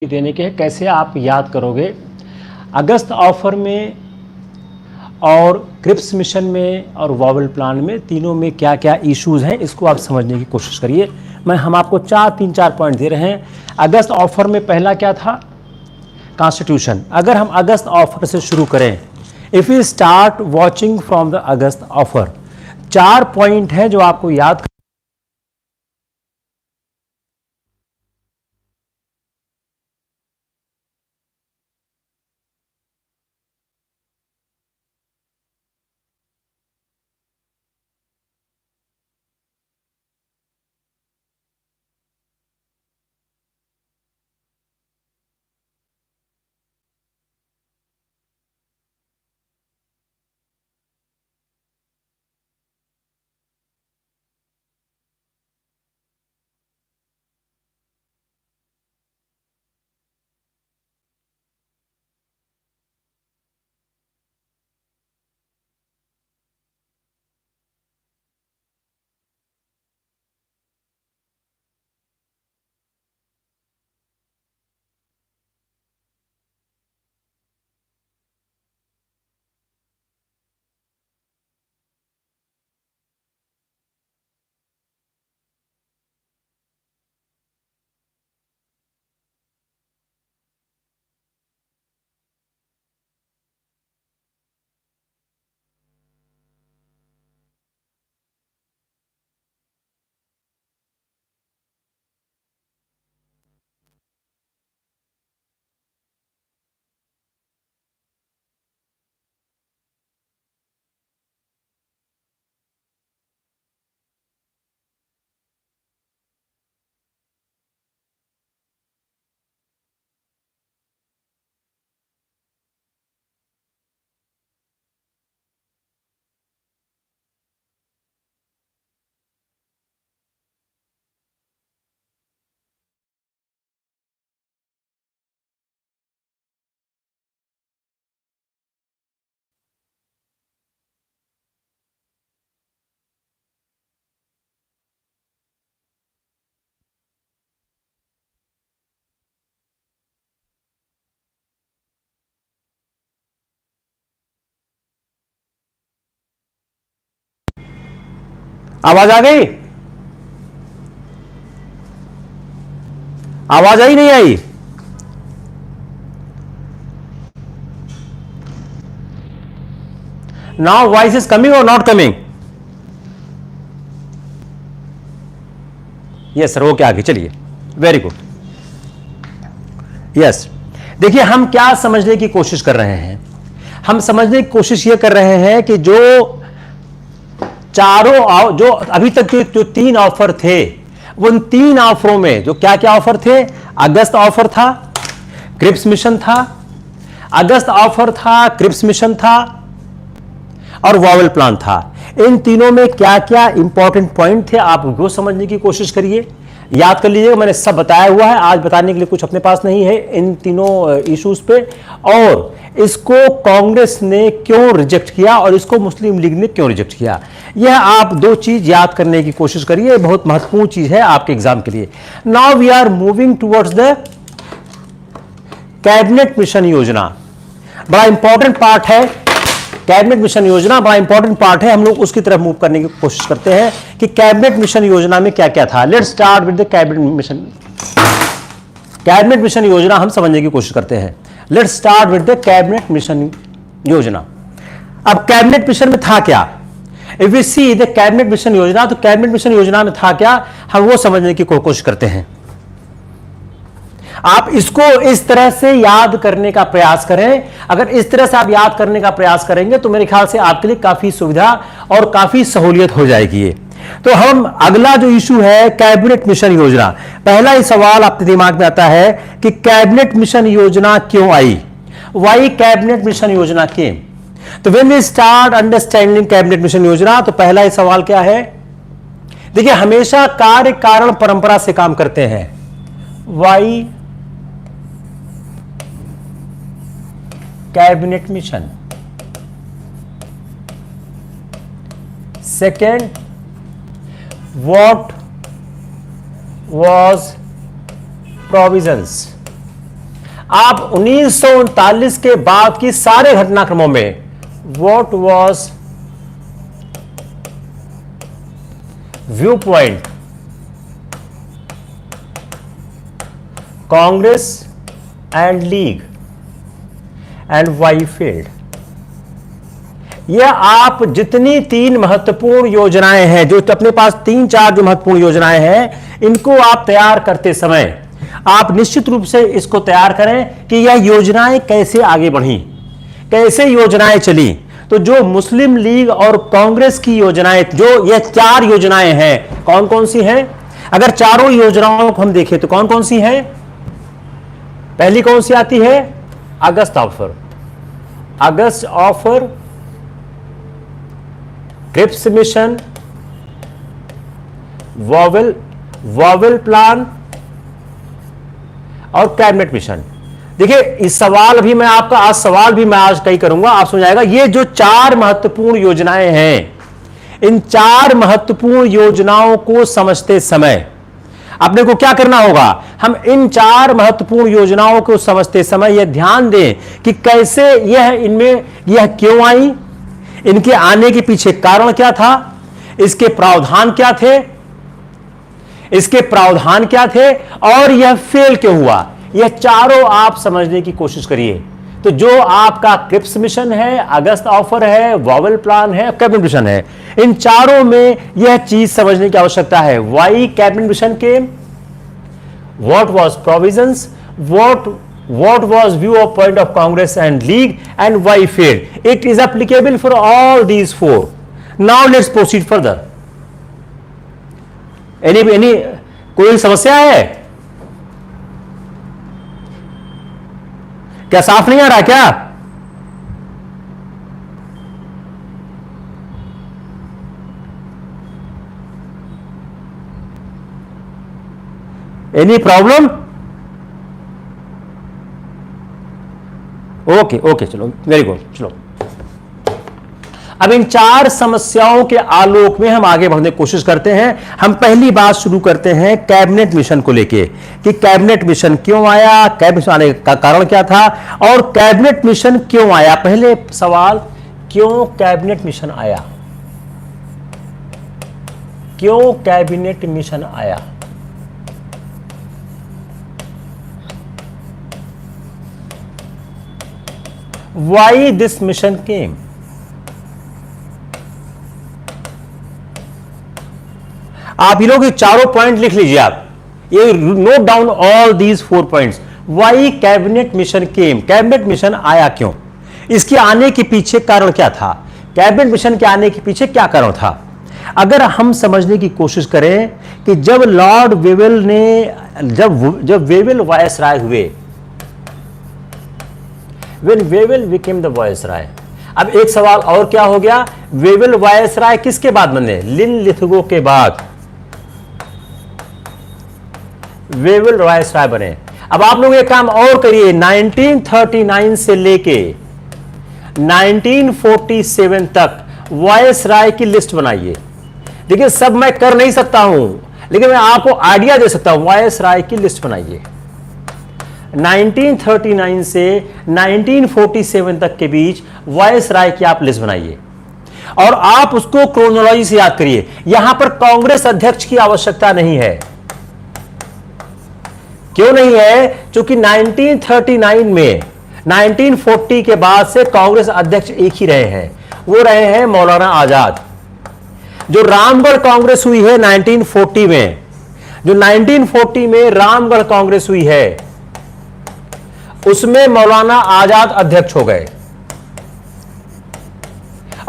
देने के हैं, कैसे आप याद करोगे। अगस्त ऑफर में और क्रिप्स मिशन में और वॉवल प्लान में, तीनों में क्या क्या इश्यूज हैं, इसको आप समझने की कोशिश करिए। हम आपको तीन चार पॉइंट दे रहे हैं। अगस्त ऑफर में पहला क्या था? कॉन्स्टिट्यूशन। अगर हम अगस्त ऑफर से शुरू करें, if you start watching from the August offer, 4 point है जो आपको याद। आवाज आ गई? आवाज आई नहीं आई? नाउ वॉइस इज कमिंग और not coming? Yes sir, okay, आगे चलिए, वेरी गुड। यस, देखिए हम क्या समझने की कोशिश कर रहे हैं। हम समझने की कोशिश ये कर रहे हैं कि जो अभी तक जो 3 ऑफर थे, उन 3 ऑफरों में जो क्या क्या ऑफर थे? अगस्त ऑफर था, क्रिप्स मिशन था, अगस्त ऑफर था, क्रिप्स मिशन था और वॉवल प्लान था। इन तीनों में क्या क्या इंपॉर्टेंट पॉइंट थे, आप वो समझने की कोशिश करिए, याद कर लीजिएगा। मैंने सब बताया हुआ है, आज बताने के लिए कुछ अपने पास नहीं है इन तीनों इश्यूज पे। और इसको कांग्रेस ने क्यों रिजेक्ट किया और इसको मुस्लिम लीग ने क्यों रिजेक्ट किया, यह आप 2 चीज याद करने की कोशिश करिए। बहुत महत्वपूर्ण चीज है आपके एग्जाम के लिए। Now we are moving towards the cabinet mission योजना। बड़ा इंपॉर्टेंट पार्ट है कैबिनेट मिशन योजना, बड़ा इंपॉर्टेंट पार्ट है। हम लोग उसकी तरफ मूव करने की कोशिश करते हैं कि कैबिनेट मिशन योजना में क्या क्या था। Let's start with the cabinet mission. Cabinet mission योजना हम समझने की कोशिश करते हैं। Let's start with the cabinet mission योजना। अब कैबिनेट मिशन में था क्या? If we see the cabinet mission योजना, तो कैबिनेट मिशन योजना में था क्या, हम वो समझने की कोशिश करते हैं। आप इसको इस तरह से याद करने का प्रयास करें। अगर इस तरह से आप याद करने का प्रयास करेंगे तो मेरे ख्याल से आपके लिए काफी सुविधा और काफी सहूलियत हो जाएगी ये। तो हम अगला जो इशू है कैबिनेट मिशन योजना, पहला ही सवाल आपके दिमाग में आता है कि कैबिनेट मिशन योजना क्यों आई? वाई कैबिनेट मिशन योजना केम? तो when we start understanding cabinet mission योजना, तो पहला ही सवाल क्या है? देखिए, हमेशा कार्य कारण परंपरा से काम करते हैं। Why cabinet mission? Second, what was provisions? आप 1939 के बाद की सारे घटनाक्रमों में what was view point Congress and League and why failed. यह आप जितनी तीन महत्वपूर्ण योजनाएं हैं, जो अपने पास तीन चार जो महत्वपूर्ण योजनाएं हैं, इनको आप तैयार करते समय आप निश्चित रूप से इसको तैयार करें कि यह योजनाएं कैसे आगे बढ़ी, कैसे योजनाएं चली। तो जो मुस्लिम लीग और कांग्रेस की योजनाएं, जो यह चार योजनाएं हैं, कौन कौन सी हैं? अगर चारों योजनाओं को हम देखें तो कौन कौन सी हैं? पहली कौन सी आती है? अगस्त ऑफर, अगस्त offer, Cripps mission, Wavell plan और कैबिनेट मिशन। देखिए, इस सवाल भी मैं आपका आज सवाल भी मैं आज कई करूंगा, आप समझ आएगा। ये जो चार महत्वपूर्ण योजनाएं हैं, इन चार महत्वपूर्ण योजनाओं को समझते समय अपने को क्या करना होगा? हम इन चार महत्वपूर्ण योजनाओं को समझते समय यह ध्यान दें कि कैसे यह क्यों आई, इनके आने के पीछे कारण क्या था, इसके प्रावधान क्या थे, और यह फेल क्यों हुआ। यह चारों आप समझने की कोशिश करिए। तो जो आपका क्रिप्स मिशन है, अगस्त ऑफर है, वॉवेल प्लान है, कैबिनेट मिशन है, इन चारों में यह चीज समझने की आवश्यकता है। वाई कैबिनेट मिशन के, what was provisions, what was view of point of Congress and League, and why failed. It is applicable for all these four. Now let's proceed further. Any कोई समस्या है क्या? साफ नहीं आ रहा क्या? Any problem? ओके, चलो, वेरी गुड। चलो, अब इन चार समस्याओं के आलोक में हम आगे बढ़ने की कोशिश करते हैं। हम पहली बात शुरू करते हैं कैबिनेट मिशन को लेके कि कैबिनेट मिशन क्यों आया, कैबिनेट मिशन आने का कारण क्या था, और कैबिनेट मिशन क्यों आया। पहले सवाल, क्यों कैबिनेट मिशन आया? क्यों कैबिनेट मिशन आया? Why this mission came? आप ये लोग ये चारों पॉइंट लिख लीजिए, आप ये note down all these 4 points. Why cabinet mission came, cabinet mission आया क्यों, इसके आने के पीछे कारण क्या था, कैबिनेट मिशन के आने के पीछे क्या कारण था। अगर हम समझने की कोशिश करें कि जब लॉर्ड वेवेल ने जब वेवेल वायसराय हुए, When Wavell became the viceroy. अब एक सवाल और क्या हो गया, वेवेल वायसराय किसके बाद बने? लिनलिथगो के बाद वेवेल वायसराय बने। अब आप लोग एक काम और करिए, 1939 से लेके 1947 तक वायसराय की लिस्ट बनाइए। देखिए, सब मैं कर नहीं सकता हूं, लेकिन मैं आपको आइडिया दे सकता हूं। वायसराय की लिस्ट बनाइए। 1939 से 1947 तक के बीच वायसराय की आप लिस्ट बनाइए और आप उसको क्रोनोलॉजी से याद करिए। यहां पर कांग्रेस अध्यक्ष की आवश्यकता नहीं है। क्यों नहीं है? क्योंकि 1939 में 1940 के बाद से कांग्रेस अध्यक्ष एक ही रहे हैं, वो रहे हैं मौलाना आजाद। जो रामगढ़ कांग्रेस हुई है 1940 में, जो 1940 में रामगढ़ कांग्रेस हुई है, उसमें मौलाना आजाद अध्यक्ष हो गए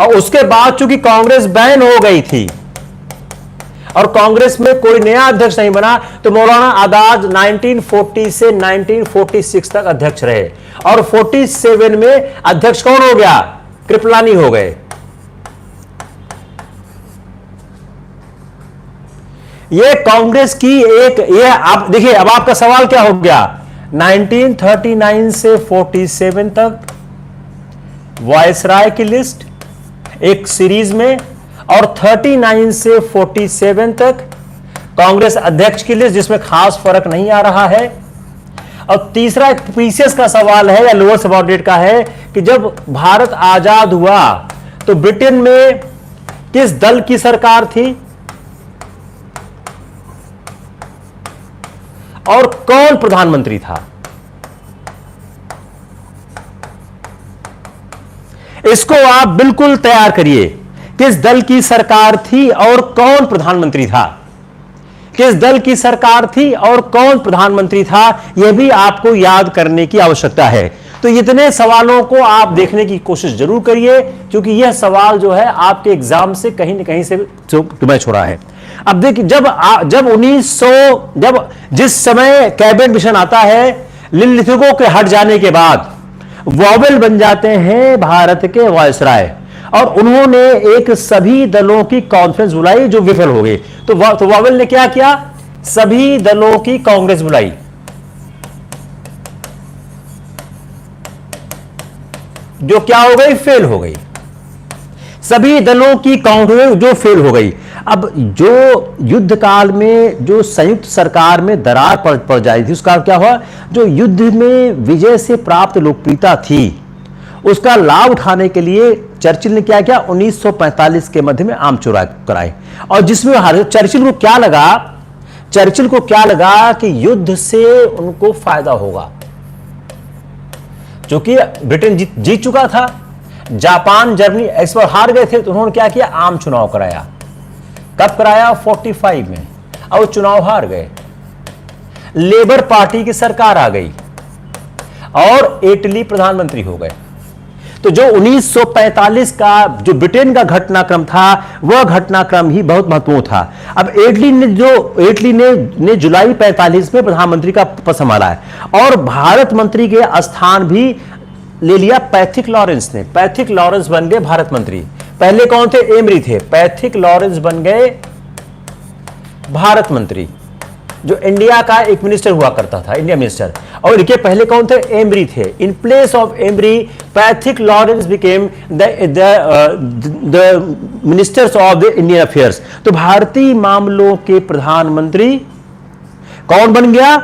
और उसके बाद चूंकि कांग्रेस बैन हो गई थी और कांग्रेस में कोई नया अध्यक्ष नहीं बना, तो मौलाना आजाद 1940 से 1946 तक अध्यक्ष रहे और 47 में अध्यक्ष कौन हो गया? कृपलानी हो गए। ये कांग्रेस की ये आप देखिए, अब आपका सवाल क्या हो गया? 1939 से 47 तक वायसराय की लिस्ट एक सीरीज में, और 39 से 47 तक कांग्रेस अध्यक्ष की लिस्ट, जिसमें खास फर्क नहीं आ रहा है। और तीसरा पीसीएस का सवाल है या लोअर सबऑर्डिनेट का है कि जब भारत आजाद हुआ तो ब्रिटेन में किस दल की सरकार थी और कौन प्रधानमंत्री था? इसको आप बिल्कुल तैयार करिए। किस दल की सरकार थी और कौन प्रधानमंत्री था? किस दल की सरकार थी और कौन प्रधानमंत्री था, यह भी आपको याद करने की आवश्यकता है। तो इतने सवालों को आप देखने की कोशिश जरूर करिए, क्योंकि यह सवाल जो है आपके एग्जाम से कहीं न कहीं से तुम्हें छोड़ा है। अब देखिए, जब जिस समय कैबिनेट मिशन आता है, निम्नलिखितों के हट जाने के बाद वॉवेल बन जाते हैं भारत के वायसराय, और उन्होंने एक सभी दलों की कॉन्फ्रेंस बुलाई जो विफल हो गई। तो वॉवेल ने क्या किया? सभी दलों की कांग्रेस बुलाई, जो क्या हो गई? फेल हो गई। सभी दलों की कांग्रेस जो फेल हो गई। अब जो युद्ध काल में जो संयुक्त सरकार में दरार पड़ जाई थी, उसका क्या हुआ? जो युद्ध में विजय से प्राप्त लोकप्रियता थी, उसका लाभ उठाने के लिए चर्चिल ने क्या किया? 1945 के मध्य में आम चुनाव कराए, और जिसमें चर्चिल को क्या लगा कि युद्ध से उनको फायदा होगा, क्योंकि ब्रिटेन जीत चुका था, जापान जर्मनी इस बार हार गए थे, तो उन्होंने क्या किया? आम चुनाव कराया। कब कराया? 45 में, और चुनाव हार गए। लेबर पार्टी की सरकार आ गई और एटली प्रधानमंत्री हो गए। तो जो 1945 का जो ब्रिटेन का घटनाक्रम था, वह घटनाक्रम ही बहुत महत्वपूर्ण था। अब एटली ने जुलाई 45 में प्रधानमंत्री का पद संभाला है, और भारत मंत्री के स्थान भी ले लिया पैथिक लॉरेंस ने। पैथिक लॉरेंस बन गए भारत मंत्री। पहले कौन थे? एमरी थे। पैथिक लॉरेंस बन गए भारत मंत्री, जो इंडिया का एक मिनिस्टर हुआ करता था, इंडिया मिनिस्टर। और इनके पहले कौन थे? एमरी थे। In place of emery, Pethick Lawrence became the ministers of the Indian affairs. तो भारतीय मामलों के प्रधानमंत्री कौन बन गया?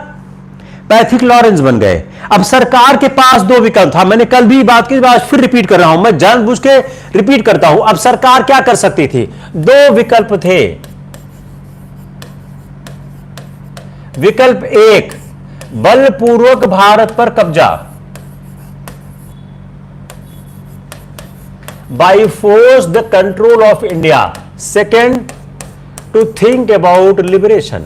पैथिक लॉरेंस बन गए। अब सरकार के पास दो विकल्प था। मैंने कल भी बात की, आज फिर रिपीट कर रहा हूं, मैं जानबूझ के रिपीट करता हूं। अब सरकार क्या कर सकती थी? दो विकल्प थे। विकल्प एक, बलपूर्वक भारत पर कब्जा, by force the control of India. Second, to think about liberation.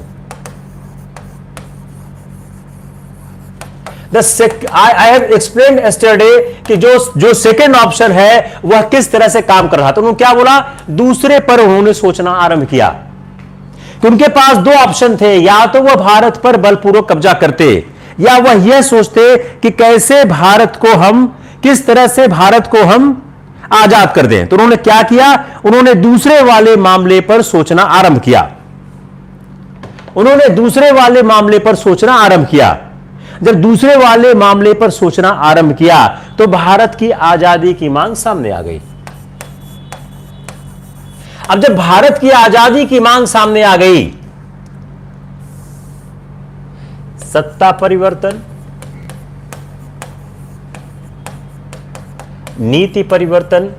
I have explained yesterday कि जो सेकेंड ऑप्शन है वह किस तरह से काम कर रहा था। उन्होंने क्या बोला? दूसरे पर उन्होंने सोचना आरंभ किया। कि उनके पास दो ऑप्शन थे, या तो वह भारत पर बलपूर्वक कब्जा करते, या वह यह सोचते कि कैसे भारत को हम, किस तरह से भारत को हम आजाद कर दें। तो उन्होंने क्या किया? उन्होंने दूसरे वाले मामले पर सोचना आरंभ किया। उन्होंने दूसरे वाले मामले पर सोचना आरंभ किया। जब दूसरे वाले मामले पर सोचना आरंभ किया, तो भारत की आजादी की मांग सामने आ गई। अब जब भारत की आजादी की मांग सामने आ गई, सत्ता परिवर्तन, नीति परिवर्तन,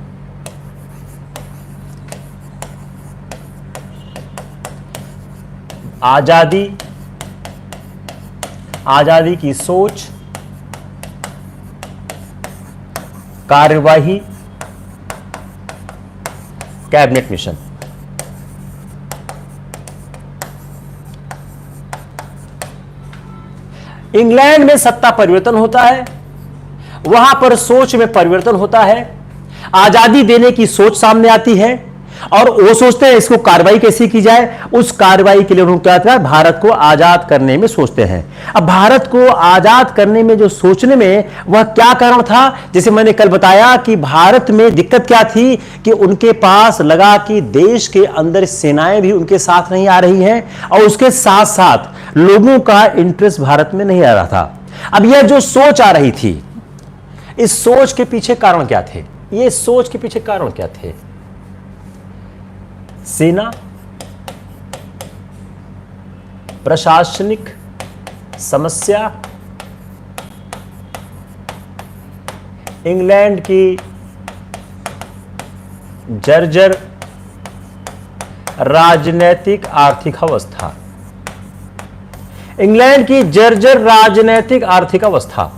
आजादी की सोच, कार्यवाही, कैबिनेट मिशन। इंग्लैंड में सत्ता परिवर्तन होता है, वहां पर सोच में परिवर्तन होता है, आजादी देने की सोच सामने आती है, और वो सोचते हैं इसको कार्रवाई कैसी की जाए। उस कार्रवाई के लिए उन्होंने क्या किया? भारत को आजाद करने में सोचते हैं। अब भारत को आजाद करने में जो सोचने में वह क्या कारण था? जैसे मैंने कल बताया कि भारत में दिक्कत क्या थी कि उनके पास लगा कि देश के अंदर सेनाएं भी उनके साथ नहीं आ रही हैं, और उसके साथ साथ लोगों का इंटरेस्ट भारत में नहीं आ रहा था। अब यह जो सोच आ रही थी, इस सोच के पीछे कारण क्या थे? ये सोच के पीछे कारण क्या थे? सेना, प्रशासनिक समस्या, इंग्लैंड की जर्जर राजनैतिक आर्थिक अवस्था, इंग्लैंड की जर्जर राजनैतिक आर्थिक अवस्था।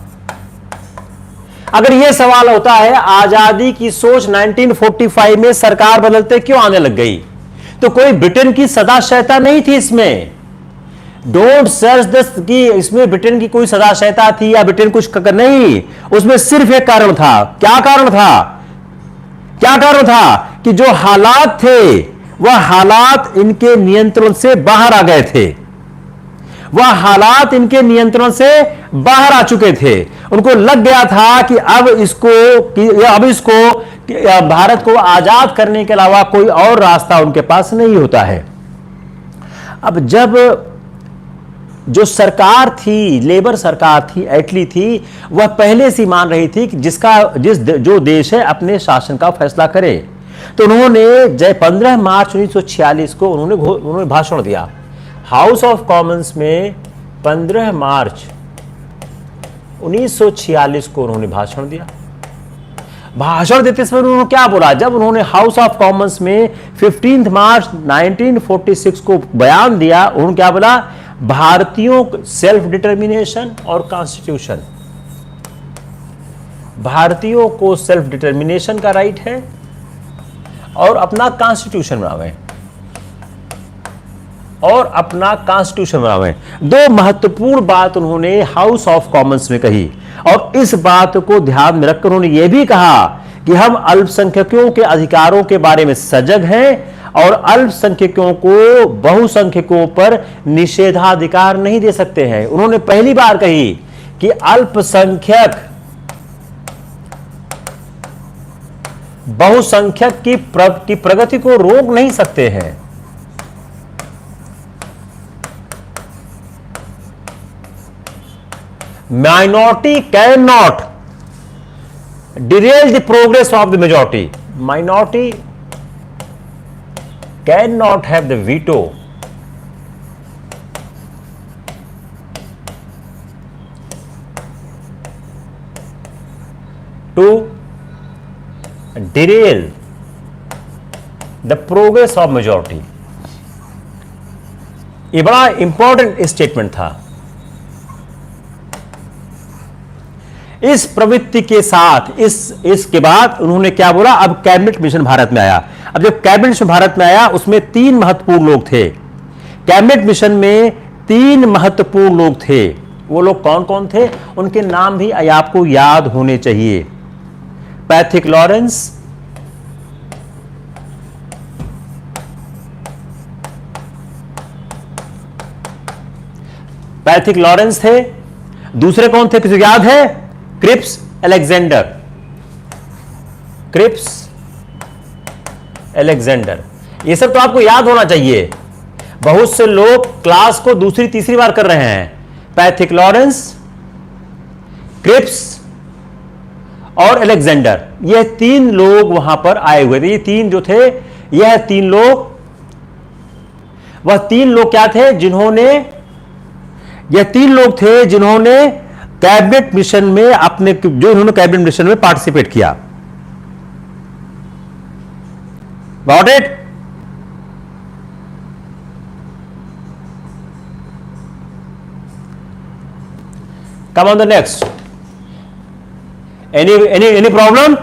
अगर यह सवाल होता है आजादी की सोच 1945 में सरकार बदलते क्यों आने लग गई, तो कोई ब्रिटेन की सदाशयता नहीं थी इसमें। डोंट सर्च दिस कि इसमें ब्रिटेन की कोई सदाशयता थी या ब्रिटेन कुछ नहीं, उसमें सिर्फ एक कारण था। क्या कारण था? क्या कारण था कि जो हालात थे वह हालात इनके नियंत्रण से बाहर आ गए थे, वह हालात इनके नियंत्रण से बाहर आ चुके थे। उनको लग गया था कि अब इसको भारत को आजाद करने के अलावा कोई और रास्ता उनके पास नहीं होता है। अब जब जो सरकार थी, लेबर सरकार थी, एटली थी, वह पहले से मान रही थी कि जो देश है अपने शासन का फैसला करे। तो उन्होंने 15 मार्च 1946 को उन्होंने भाषण दिया हाउस ऑफ कॉमन्स में। 15 मार्च 1946 को उन्होंने भाषण दिया। भाषण देते समय उन्होंने क्या बोला? जब उन्होंने हाउस ऑफ कॉमन्स में 15 मार्च 1946 को बयान दिया, उन्होंने क्या बोला? भारतीयों सेल्फ डिटर्मिनेशन और कॉन्स्टिट्यूशन, भारतीयों को सेल्फ डिटर्मिनेशन का राइट है और अपना कॉन्स्टिट्यूशन बनावे, और अपना कॉन्स्टिट्यूशन बनावे। दो महत्वपूर्ण बात उन्होंने हाउस ऑफ कॉमन्स में कही, और इस बात को ध्यान में रखकर उन्होंने यह भी कहा कि हम अल्पसंख्यकों के अधिकारों के बारे में सजग हैं और अल्पसंख्यकों को बहुसंख्यकों पर निषेधाधिकार नहीं दे सकते हैं। उन्होंने पहली बार कही कि अल्पसंख्यक बहुसंख्यक की प्रगति को रोक नहीं सकते हैं। Minority can not Daryl the progress of the majority, minority cannot have the veto to derail the progress of majority। ये बड़ा इंपॉर्टेंट स्टेटमेंट था। इस प्रवृत्ति के साथ इसके बाद उन्होंने क्या बोला? अब कैबिनेट मिशन भारत में आया। अब जब कैबिनेट मिशन भारत में आया उसमें 3 महत्वपूर्ण लोग थे। कैबिनेट मिशन में 3 महत्वपूर्ण लोग थे। वो लोग कौन कौन थे? उनके नाम भी आपको याद होने चाहिए। पैथिक लॉरेंस, पैथिक लॉरेंस थे। दूसरे कौन थे? किसी को याद है? Cripps Alexander, Cripps Alexander. ये सब तो आपको याद होना चाहिए। बहुत से लोग क्लास को दूसरी तीसरी बार कर रहे हैं। पैथिक लॉरेंस, क्रिप्स और अलेक्जेंडर, ये 3 लोग वहां पर आए हुए थे। ये 3 जो थे, यह 3 लोग, वह 3 लोग क्या थे? यह 3 लोग थे जिन्होंने कैबिनेट मिशन में इन्होंने कैबिनेट मिशन में पार्टिसिपेट किया। Got it? Come on the next. Any problem?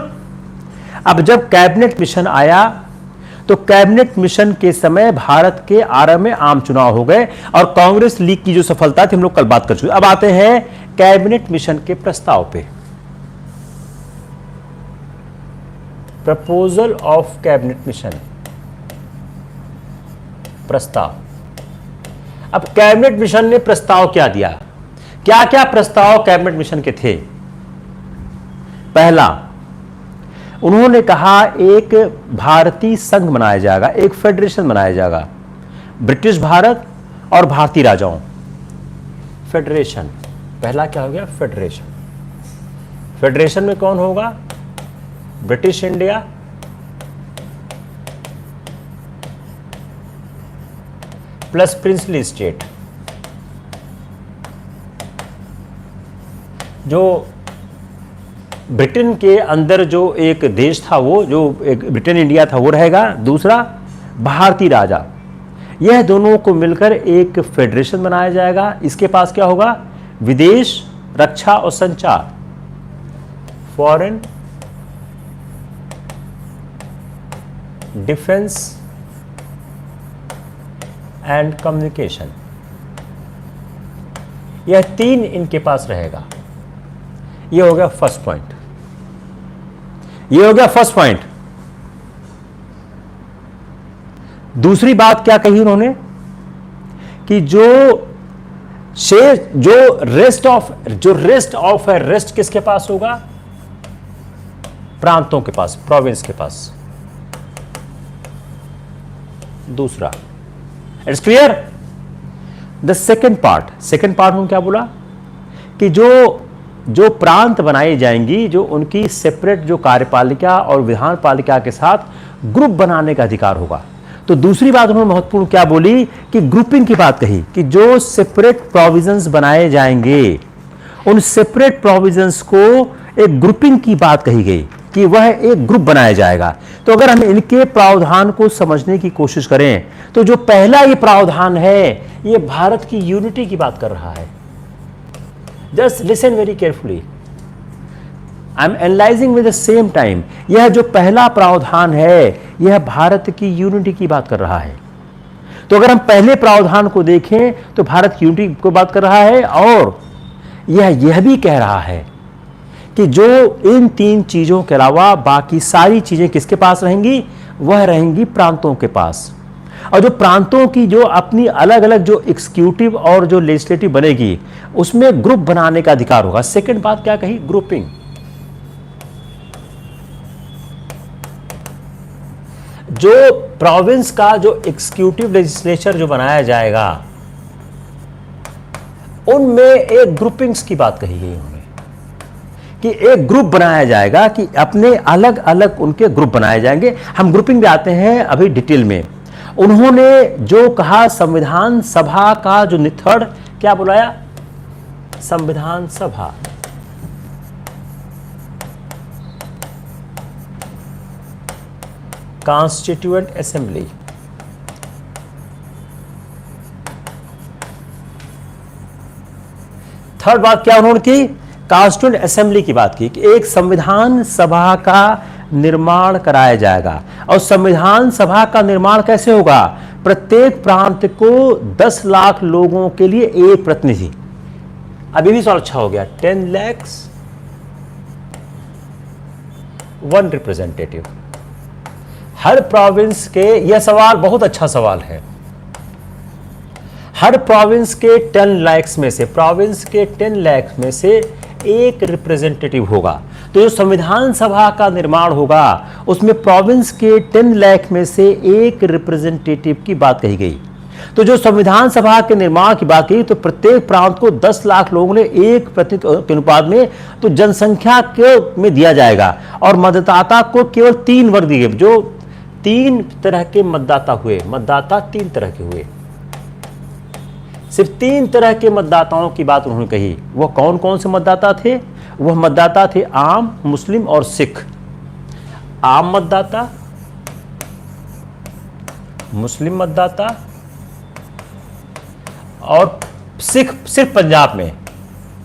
अब जब कैबिनेट मिशन आया तो कैबिनेट मिशन के समय भारत के 8 में आम चुनाव हो गए और कांग्रेस लीग की जो सफलता थी हम लोग कल बात कर चुके। अब आते हैं कैबिनेट मिशन के प्रस्ताव पे। प्रपोजल ऑफ कैबिनेट मिशन, प्रस्ताव। अब कैबिनेट मिशन ने प्रस्ताव क्या दिया? क्या क्या प्रस्ताव कैबिनेट मिशन के थे? पहला, उन्होंने कहा एक भारतीय संघ बनाया जाएगा, एक फेडरेशन बनाया जाएगा, ब्रिटिश भारत और भारतीय राजाओं। फेडरेशन, पहला क्या हो गया? फेडरेशन। फेडरेशन में कौन होगा? British India, plus princely state. जो ब्रिटेन के अंदर जो एक देश था, वो जो एक ब्रिटेन इंडिया था वो रहेगा, दूसरा भारतीय राजा। यह दोनों को मिलकर एक फेडरेशन बनाया जाएगा। इसके पास क्या होगा? विदेश, रक्षा और संचार, फॉरेन, डिफेंस एंड कम्युनिकेशन, यह तीन इनके पास रहेगा। यह हो गया फर्स्ट पॉइंट, यह हो गया फर्स्ट पॉइंट। दूसरी बात क्या कही उन्होंने कि जो रेस्ट ऑफ है, रेस्ट किसके पास होगा? प्रांतों के पास, प्रोविंस के पास। दूसरा, it's clear. The second part उन्होंने क्या बोला कि जो प्रांत बनाई जाएंगी, जो उनकी सेपरेट जो कार्यपालिका और विधान पालिका के साथ ग्रुप बनाने का अधिकार होगा। तो दूसरी बात उन्होंने महत्वपूर्ण क्या बोली कि ग्रुपिंग की बात कही कि जो सेपरेट प्रोविजंस बनाए जाएंगे, उन सेपरेट प्रोविजंस को एक ग्रुपिंग की बात कही गई कि वह एक ग्रुप बनाया जाएगा। तो अगर हम इनके प्रावधान को समझने की कोशिश करें तो जो पहला ये प्रावधान है, ये भारत की यूनिटी की बात कर रहा है। Just listen very carefully, I am analysing with the same time. यह जो पहला प्रावधान है, यह भारत की यूनिटी की बात कर रहा है। तो अगर हम पहले प्रावधान को देखें तो भारत की यूनिटी को बात कर रहा है, और यह भी कह रहा है कि जो इन तीन चीजों के अलावा बाकी सारी चीजें किसके पास रहेंगी? वह रहेंगी प्रांतों के पास। और जो प्रांतों की जो अपनी अलग अलग जो एग्जीक्यूटिव और जो लेजिस्लेटिव बनेगी, उसमें ग्रुप बनाने का अधिकार होगा। सेकंड बात क्या कही? ग्रुपिंग। जो प्रोविंस का जो एग्जीक्यूटिव लेजिस्लेचर जो बनाया जाएगा, उनमें एक ग्रुपिंग्स की बात कही गई उन्होंने कि एक ग्रुप बनाया जाएगा, कि अपने अलग अलग उनके ग्रुप बनाए जाएंगे। हम ग्रुपिंग पे आते हैं अभी डिटेल में। उन्होंने जो कहा, संविधान सभा का जो थर्ड क्या बुलाया? संविधान सभा। Constituent assembly. थर्ड बात क्या उन्होंने की? कॉन्स्टिट्यूएंट असेंबली की बात की कि एक संविधान सभा का निर्माण कराया जाएगा। और संविधान सभा का निर्माण कैसे होगा? प्रत्येक प्रांत को 10 लाख लोगों के लिए एक प्रतिनिधि। अभी भी सवाल अच्छा हो गया, 10 लाख 1 रिप्रेजेंटेटिव। हर प्रोविंस के, यह सवाल बहुत अच्छा सवाल है, हर प्रोविंस के 10 लाख में से, प्रोविंस के 10 लाख में से एक रिप्रेजेंटेटिव होगा। तो जो संविधान सभा का निर्माण होगा, उसमें प्रोविंस के 10 लाख में से एक रिप्रेजेंटेटिव की बात कही गई। तो जो संविधान सभा के निर्माण की बात की, तो प्रत्येक प्रांत को 10 लाख लोगों ने एक प्रतिनिधि के अनुपात में तो जनसंख्या के में दिया जाएगा। और मतदाता को केवल 3 वर्ग दिए, जो 3 तरह के मतदाता हुए। मतदाता 3 तरह के हुए, सिर्फ 3 तरह के मतदाताओं की बात उन्होंने कही। वह कौन कौन से मतदाता थे? वह मतदाता थे आम, मुस्लिम और सिख। आम मतदाता, मुस्लिम मतदाता और सिख सिर्फ पंजाब में,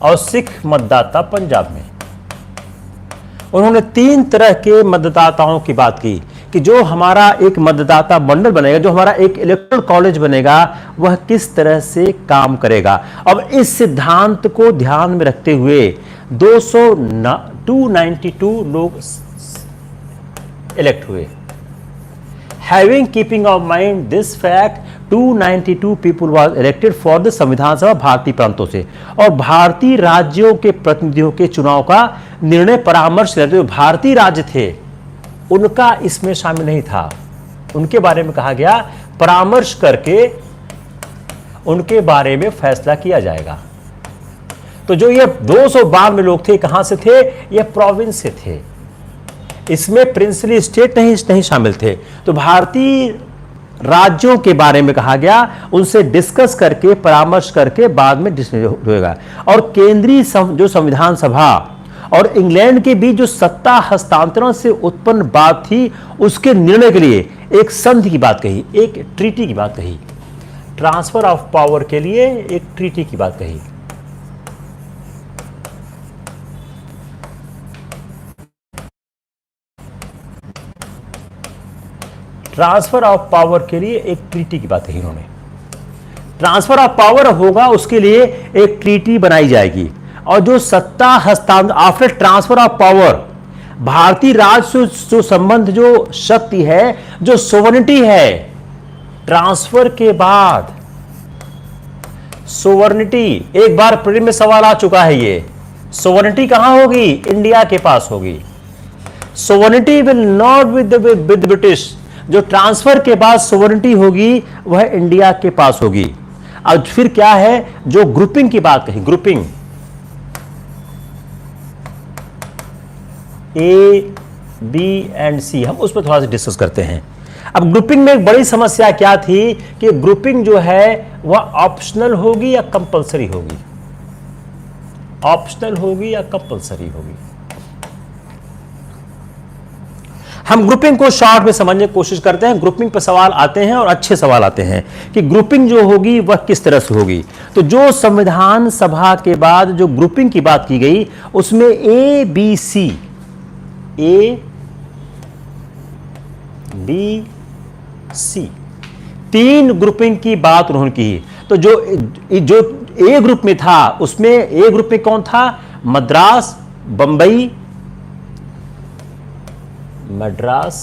और सिख मतदाता पंजाब में। उन्होंने 3 तरह के मतदाताओं की बात की कि जो हमारा एक मतदाता मंडल बनेगा, जो हमारा एक इलेक्टोरल कॉलेज बनेगा, वह किस तरह से काम करेगा। अब इस सिद्धांत को ध्यान में रखते हुए 292 लोग इलेक्ट हुए। Having keeping of mind this fact, 292 people was elected for the संविधान सभा भारतीय प्रांतों से। और भारतीय राज्यों के प्रतिनिधियों के चुनाव का निर्णय परामर्श जो भारतीय राज्य थे, उनका इसमें शामिल नहीं था। उनके बारे में कहा गया परामर्श करके उनके बारे में फैसला किया जाएगा। तो जो ये 292 लोग थे, कहां से थे? ये प्रोविंस से थे। इसमें प्रिंसली स्टेट नहीं शामिल थे। तो भारतीय राज्यों के बारे में कहा गया, उनसे डिस्कस करके, परामर्श करके बाद में डिसीजन होगा। और केंद्रीय जो संविधान सभा और इंग्लैंड के बीच जो सत्ता हस्तांतरण से उत्पन्न बात थी, उसके निर्णय के लिए एक संधि की बात कही, एक ट्रीटी की बात कही। ट्रांसफर ऑफ पावर के लिए एक ट्रीटी की बात कही। ट्रांसफर ऑफ पावर के लिए एक ट्रीटी की बात कही इन्होंने। ट्रांसफर ऑफ पावर होगा, उसके लिए एक ट्रीटी बनाई जाएगी। और जो सत्ता हस्तांतरण आफ्टर ट्रांसफर ऑफ पावर, भारतीय राज्य से जो संबंध, जो शक्ति है, जो सोवर्निटी है, ट्रांसफर के बाद सोवर्निटी, एक बार प्रीलिम में सवाल आ चुका है, ये सोवर्निटी कहां होगी? इंडिया के पास होगी। Sovereignty will not with British, जो ट्रांसफर के बाद सोवर्निटी होगी वह इंडिया के पास होगी। अब फिर क्या है, जो ग्रुपिंग की बात कही, ग्रुपिंग ए, बी एंड सी, हम उस पर थोड़ा सा डिस्कस करते हैं। अब ग्रुपिंग में एक बड़ी समस्या क्या थी कि ग्रुपिंग जो है वह ऑप्शनल होगी या कंपलसरी होगी, ऑप्शनल होगी या कंपलसरी होगी। हम ग्रुपिंग को शॉर्ट में समझने की कोशिश करते हैं। ग्रुपिंग पर सवाल आते हैं और अच्छे सवाल आते हैं कि ग्रुपिंग जो होगी वह किस तरह से होगी। तो जो संविधान सभा के बाद जो ग्रुपिंग की बात की गई, उसमें A B C, A B C, तीन ग्रुपिंग की बात उन्होंने की। तो जो ए ग्रुप में था, उसमें ए ग्रुप में कौन था? मद्रास, बंबई, मद्रास,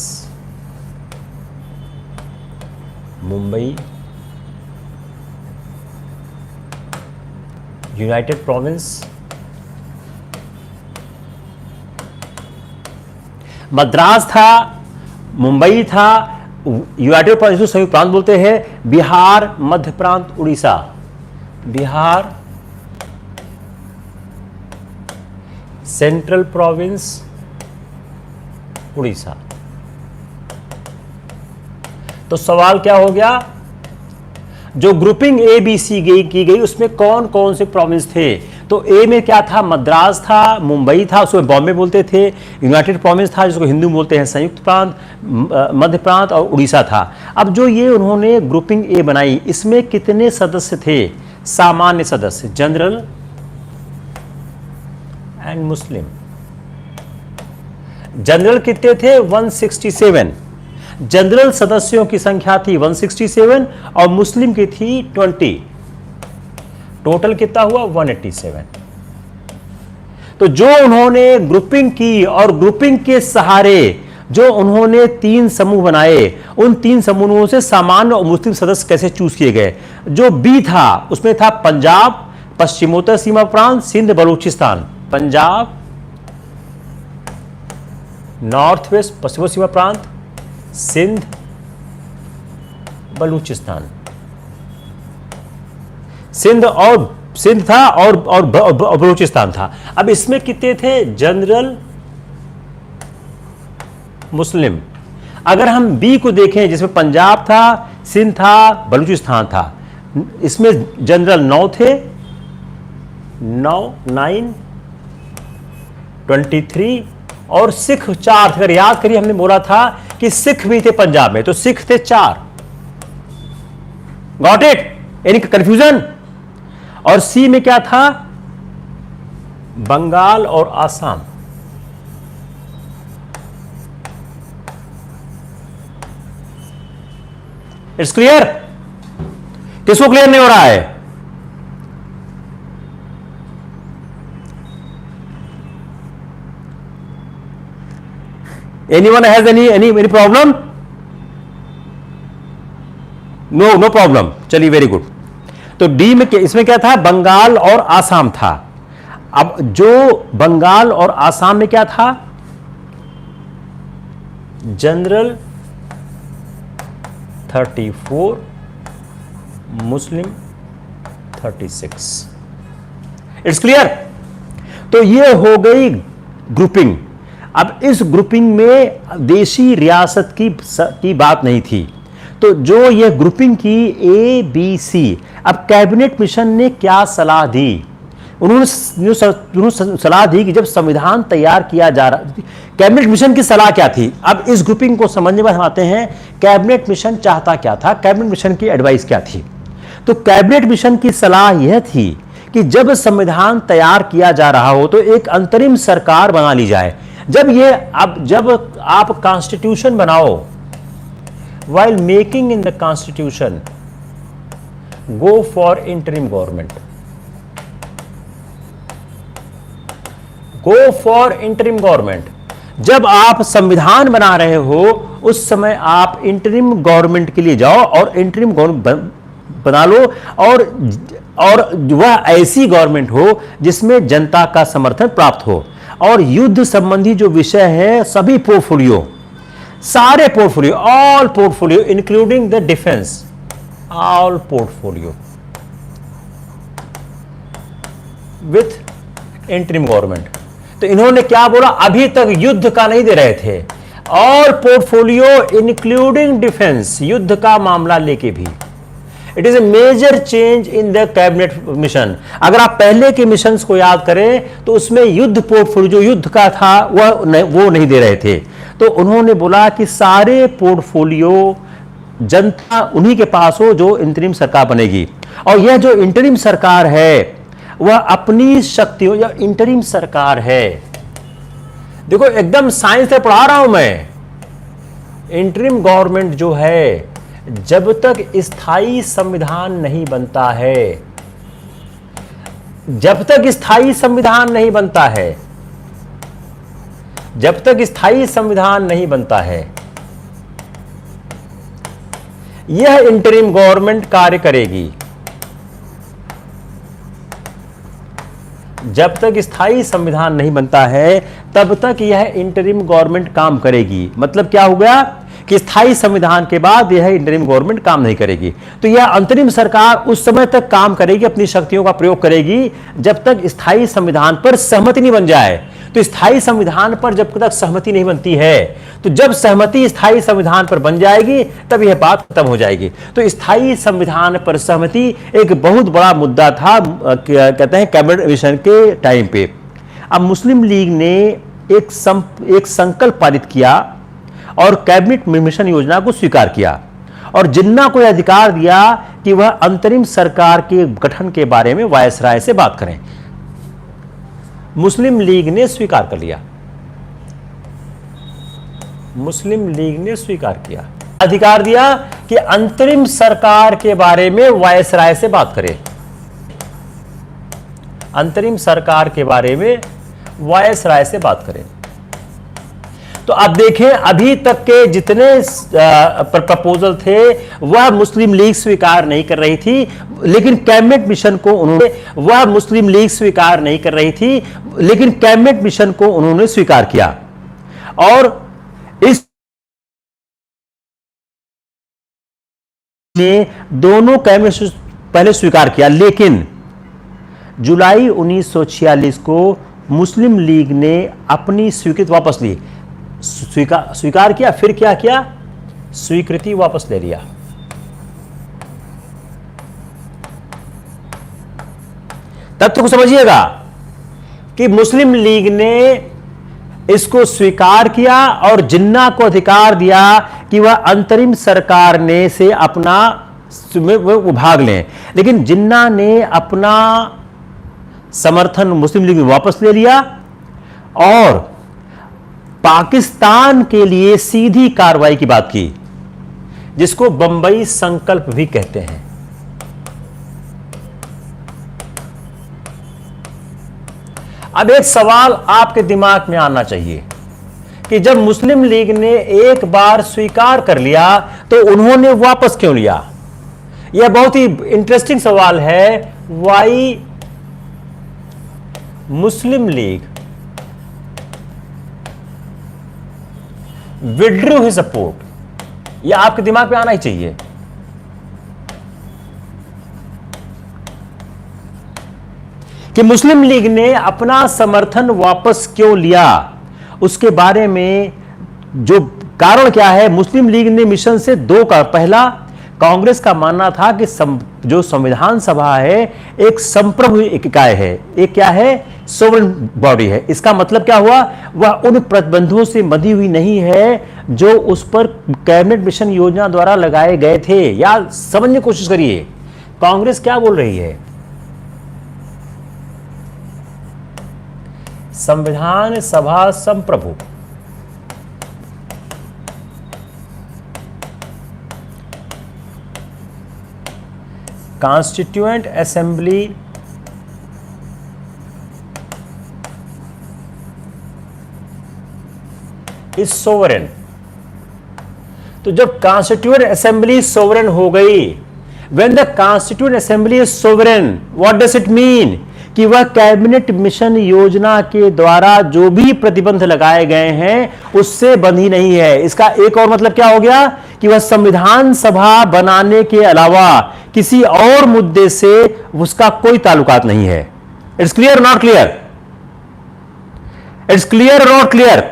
मुंबई, यूनाइटेड प्रोविंस, मद्रास था, मुंबई था, यूनाइटेड प्रोविंस को संयुक्त प्रांत बोलते हैं, बिहार, मध्य प्रांत, उड़ीसा, बिहार, सेंट्रल प्रोविंस, उड़ीसा। तो सवाल क्या हो गया, जो ग्रुपिंग ए बी सी की गई उसमें कौन कौन से प्रोविंस थे? तो ए में क्या था? मद्रास था, मुंबई था, उसको बॉम्बे बोलते थे, यूनाइटेड प्रोविंस था जिसको हिंदू बोलते हैं संयुक्त प्रांत, मध्य प्रांत, और उड़ीसा था। अब जो ये उन्होंने ग्रुपिंग ए बनाई, इसमें कितने सदस्य थे? सामान्य सदस्य, जनरल एंड मुस्लिम। जनरल कितने थे? 167। जनरल सदस्यों की संख्या थी 167 और मुस्लिम की थी 20। टोटल कितना हुआ? 187। तो जो उन्होंने ग्रुपिंग की और ग्रुपिंग के सहारे जो उन्होंने तीन समूह बनाए, उन तीन समूहों से सामान्य और मुस्लिम सदस्य कैसे चूज किए गए? जो बी था उसमें था पंजाब, पश्चिमोत्तर सीमा प्रांत, सिंध, बलूचिस्तान। पंजाब, नॉर्थ वेस्ट पश्चिमी सीमा प्रांत, सिंध, बलूचिस्तान। सिंध था और बलूचिस्तान था। अब इसमें कितने थे? जनरल, मुस्लिम। अगर हम बी को देखें जिसमें पंजाब था, सिंध था, बलूचिस्तान था, इसमें जनरल 9 थे, 9, 23 और सिख 4। अगर याद करिए हमने बोला था कि सिख भी थे पंजाब में, तो सिख थे 4। Got it? Any confusion? और सी में क्या था? बंगाल और आसाम। It's clear? किसको क्लियर नहीं हो रहा है? Anyone has any problem? No problem. चलिए, वेरी गुड। तो डी में इसमें क्या था? बंगाल और आसाम था। अब जो बंगाल और आसाम में क्या था? General 34, Muslim 36। It's clear? तो ये हो गई ग्रुपिंग। अब इस ग्रुपिंग में देशी रियासत की बात नहीं थी। तो जो ये ग्रुपिंग की ए बी सी, अब कैबिनेट मिशन ने क्या सलाह दी? उन्होंने सलाह दी कि जब संविधान तैयार किया जा रहा, कैबिनेट मिशन की सलाह क्या थी। अब इस ग्रुपिंग को समझने में हम आते हैं, कैबिनेट मिशन चाहता क्या था, कैबिनेट मिशन की एडवाइस क्या थी। तो कैबिनेट मिशन की सलाह यह थी कि जब संविधान तैयार किया जा रहा हो तो एक अंतरिम सरकार बना ली जाए। जब आप कॉन्स्टिट्यूशन बनाओ, while making in the constitution, go for interim government, go for interim government। जब आप संविधान बना रहे हो उस समय आप इंटरिम गवर्नमेंट के लिए जाओ और इंटरिम गवर्नमेंट बना लो, और वह ऐसी गवर्नमेंट हो जिसमें जनता का समर्थन प्राप्त हो, और युद्ध संबंधी जो विषय है सभी पोर्टफोलियो, सारे portfolio, all portfolio including the defence, all portfolio with interim government. तो इन्होंने क्या बोला, अभी तक युद्ध का नहीं दे रहे थे, ऑल पोर्टफोलियो इंक्लूडिंग डिफेंस, युद्ध का मामला लेके भी। It is a major change in the cabinet mission. अगर आप पहले के मिशंस को याद करें तो उसमें युद्ध पोर्टफोलियो जो युद्ध का था वो नहीं दे रहे थे। तो उन्होंने बोला कि सारे पोर्टफोलियो जनता उन्हीं के पास हो जो इंटरिम सरकार बनेगी, और यह जो इंटरिम सरकार है वह अपनी शक्तियों, या इंटरिम सरकार है, देखो एकदम साइंस से पढ़ा रहा हूं मैं, इंटरिम गवर्नमेंट जो है जब तक स्थायी संविधान नहीं बनता है, जब तक स्थायी संविधान नहीं बनता है, जब तक स्थायी संविधान नहीं बनता है, यह इंटरिम गवर्नमेंट कार्य करेगी। जब तक स्थायी संविधान नहीं बनता है तब तक यह इंटरिम गवर्नमेंट काम करेगी। मतलब क्या हो गया कि स्थायी संविधान के बाद यह इंटरिम गवर्नमेंट काम नहीं करेगी। तो यह अंतरिम सरकार उस समय तक काम करेगी, अपनी शक्तियों का प्रयोग करेगी जब तक स्थायी संविधान पर सहमति नहीं बन जाए। तो स्थायी संविधान पर जब तक सहमति नहीं बनती है, तो जब सहमति स्थायी संविधान पर बन जाएगी तब यह बात खत्म हो जाएगी। तो स्थायी संविधान पर सहमति एक बहुत बड़ा मुद्दा था, कहते हैं कैबिनेट मिशन के टाइम पे। अब मुस्लिम लीग ने एक संकल्प पारित किया और कैबिनेट मिशन योजना को स्वीकार किया, और जिन्ना को अधिकार दिया कि वह अंतरिम सरकार के गठन के बारे में वायसराय से बात करें। मुस्लिम लीग ने स्वीकार कर लिया, मुस्लिम लीग ने स्वीकार किया, अधिकार दिया कि अंतरिम सरकार के बारे में वायसराय से बात करें, अंतरिम सरकार के बारे में वायसराय से बात करें। तो अब देखें, अभी तक के जितने प्रपोजल थे वह मुस्लिम लीग स्वीकार नहीं कर रही थी, लेकिन कैबिनेट मिशन को उन्होंने, वह मुस्लिम लीग स्वीकार नहीं कर रही थी, लेकिन कैबिनेट मिशन को उन्होंने स्वीकार किया। और इस ने दोनों कैबिनेट पहले स्वीकार किया, लेकिन जुलाई 1946 को मुस्लिम लीग ने अपनी स्वीकृति वापस ली। स्वीकार किया, फिर क्या किया, स्वीकृति वापस ले लिया। तथ्य को समझिएगा कि मुस्लिम लीग ने इसको स्वीकार किया और जिन्ना को अधिकार दिया कि वह अंतरिम सरकार ने से अपना भाग लें, लेकिन जिन्ना ने अपना समर्थन मुस्लिम लीग में वापस ले लिया और पाकिस्तान के लिए सीधी कार्रवाई की बात की, जिसको बंबई संकल्प भी कहते हैं। अब एक सवाल आपके दिमाग में आना चाहिए कि जब मुस्लिम लीग ने एक बार स्वीकार कर लिया तो उन्होंने वापस क्यों लिया? यह बहुत ही इंटरेस्टिंग सवाल है। वाई मुस्लिम लीग विड्रू हिज सपोर्ट, यह आपके दिमाग में आना ही चाहिए। कि मुस्लिम लीग ने अपना समर्थन वापस क्यों लिया, उसके बारे में जो कारण क्या है। मुस्लिम लीग ने मिशन से दो का, पहला कांग्रेस का मानना था कि जो संविधान सभा है एक संप्रभु इकाई है, एक क्या है, सोवरेन बॉडी है। इसका मतलब क्या हुआ, वह उन प्रतिबंधों से बंधी हुई नहीं है जो उस पर कैबिनेट मिशन योजना द्वारा लगाए गए थे। या समझने की कोशिश करिए कांग्रेस क्या बोल रही है। संविधान सभा संप्रभु, कॉन्स्टिट्यूएंट असेंबली इज सोवरेन। तो जब कॉन्स्टिट्यूएंट असेंबली सोवरेन हो गई, when the constituent assembly is sovereign, what does it mean, कि वह कैबिनेट मिशन योजना के द्वारा जो भी प्रतिबंध लगाए गए हैं उससे बंधी नहीं है। इसका एक और मतलब क्या हो गया कि वह संविधान सभा बनाने के अलावा किसी और मुद्दे से उसका कोई ताल्लुकात नहीं है। It's clear not clear, it's clear not clear.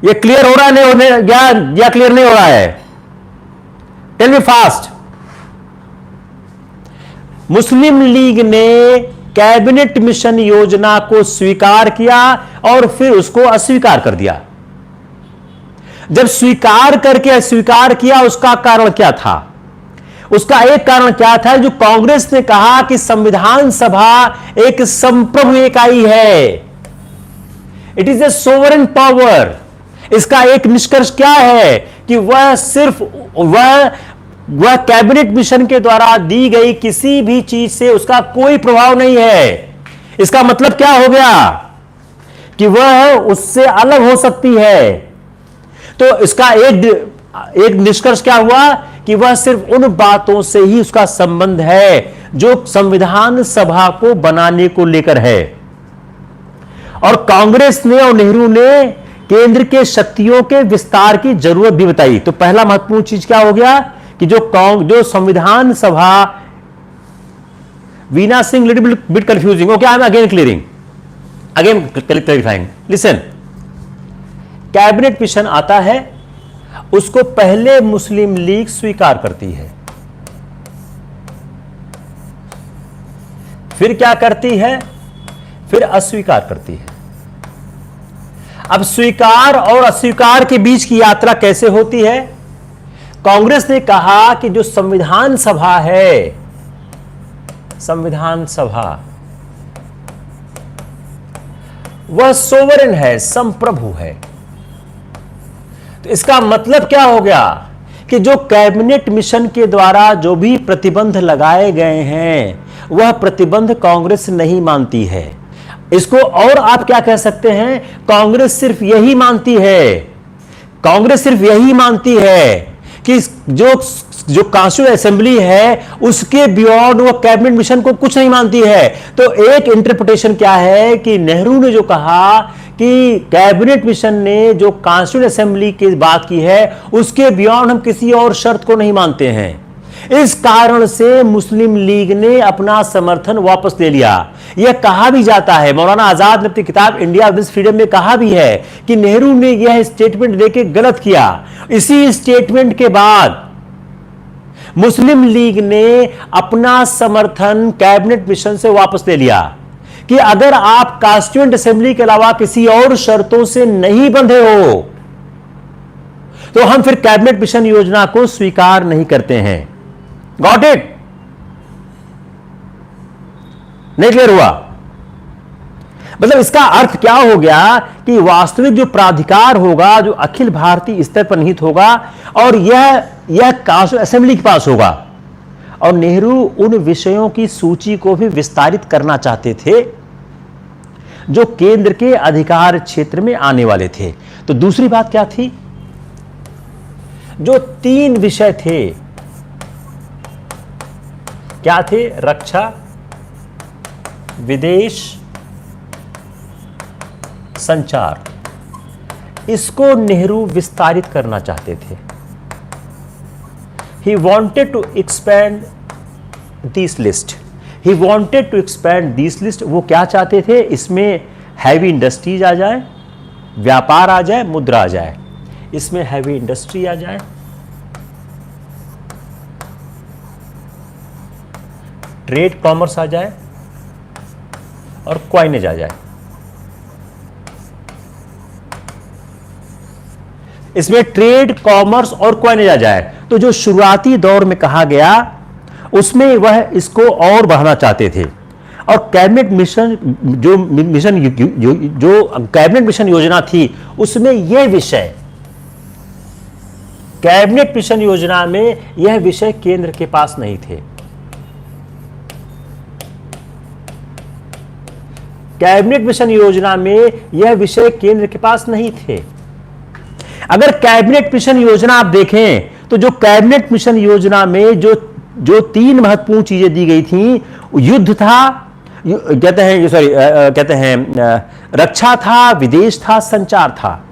ये क्लियर हो रहा है नहीं होने या क्लियर नहीं हो रहा है, टेल मी फास्ट। मुस्लिम लीग ने कैबिनेट मिशन योजना को स्वीकार किया और फिर उसको अस्वीकार कर दिया। जब स्वीकार करके अस्वीकार किया, उसका कारण क्या था? उसका एक कारण क्या था, जो कांग्रेस ने कहा कि संविधान सभा एक संप्रभु इकाई है, it is A sovereign power. इसका एक निष्कर्ष क्या है कि वह सिर्फ वह कैबिनेट मिशन के द्वारा दी गई किसी भी चीज से उसका कोई प्रभाव नहीं है। इसका मतलब क्या हो गया कि वह उससे अलग हो सकती है। तो इसका एक निष्कर्ष क्या हुआ कि वह सिर्फ उन बातों से ही उसका संबंध है जो संविधान सभा को बनाने को लेकर है। और कांग्रेस ने और नेहरू ने केंद्र के शक्तियों के विस्तार की जरूरत भी बताई। तो पहला महत्वपूर्ण चीज क्या हो गया कि जो संविधान सभा, Veena Singh little bit confusing, okay I am again clearing, again clarifying. Listen, cabinet mission आता है, उसको पहले मुस्लिम लीग स्वीकार करती है, फिर क्या करती है, फिर अस्वीकार करती है। अब स्वीकार और अस्वीकार के बीच की यात्रा कैसे होती है? कांग्रेस ने कहा कि जो संविधान सभा है, संविधान सभा वह सोवरेन है, संप्रभु है। तो इसका मतलब क्या हो गया कि जो कैबिनेट मिशन के द्वारा जो भी प्रतिबंध लगाए गए हैं वह प्रतिबंध कांग्रेस नहीं मानती है। इसको और आप क्या कह सकते हैं, कांग्रेस सिर्फ यही मानती है, कांग्रेस सिर्फ यही मानती है कि जो कॉन्स्टिट्यूएंट असेंबली है उसके बियॉन्ड वो कैबिनेट मिशन को कुछ नहीं मानती है। तो एक इंटरप्रिटेशन क्या है कि नेहरू ने जो कहा कि कैबिनेट मिशन ने जो कॉन्स्टिट्यूएंट असेंबली की बात की है उसके बियॉन्ड हम किसी और शर्त को नहीं मानते हैं। इस कारण से मुस्लिम लीग ने अपना समर्थन वापस ले लिया। यह कहा भी जाता है, मौलाना आजाद ने अपनी किताब इंडिया विद फ्रीडम में कहा भी है कि नेहरू ने यह स्टेटमेंट देके गलत किया। इसी स्टेटमेंट के बाद मुस्लिम लीग ने अपना समर्थन कैबिनेट मिशन से वापस ले लिया कि अगर आप कॉन्स्टिट्यूएंट असेंबली के अलावा किसी और शर्तों से नहीं बंधे हो तो हम फिर कैबिनेट मिशन योजना को स्वीकार नहीं करते हैं। Got it? नहीं क्लियर हुआ? मतलब इसका अर्थ क्या हो गया कि वास्तविक जो प्राधिकार होगा जो अखिल भारतीय स्तर पर निहित होगा और यह कॉन्स्टिट्यूएंट असेंबली के पास होगा। और नेहरू उन विषयों की सूची को भी विस्तारित करना चाहते थे जो केंद्र के अधिकार क्षेत्र में आने वाले थे। तो दूसरी बात क्या थी, जो 3 विषय थे, क्या थे? रक्षा, विदेश, संचार। इसको नेहरू विस्तारित करना चाहते थे। He wanted to expand this list. He wanted to expand this list. वो क्या चाहते थे? इसमें हैवी इंडस्ट्रीज आ जाए, व्यापार आ जाए, मुद्रा आ जाए। इसमें हैवी इंडस्ट्री आ जाए, ट्रेड कॉमर्स आ जाए और क्वाइनेज आ जाए। इसमें ट्रेड कॉमर्स और क्वाइनेज आ जाए तो जो शुरुआती दौर में कहा गया उसमें वह इसको और बढ़ाना चाहते थे। और कैबिनेट मिशन जो कैबिनेट मिशन योजना थी उसमें यह विषय, कैबिनेट मिशन योजना में यह विषय केंद्र के पास नहीं थे। कैबिनेट मिशन योजना में यह विषय केंद्र के पास नहीं थे। अगर कैबिनेट मिशन योजना आप देखें तो जो कैबिनेट मिशन योजना में जो तीन महत्वपूर्ण चीजें दी गई थी, युद्ध था, कहते हैं रक्षा था, विदेश था, संचार था,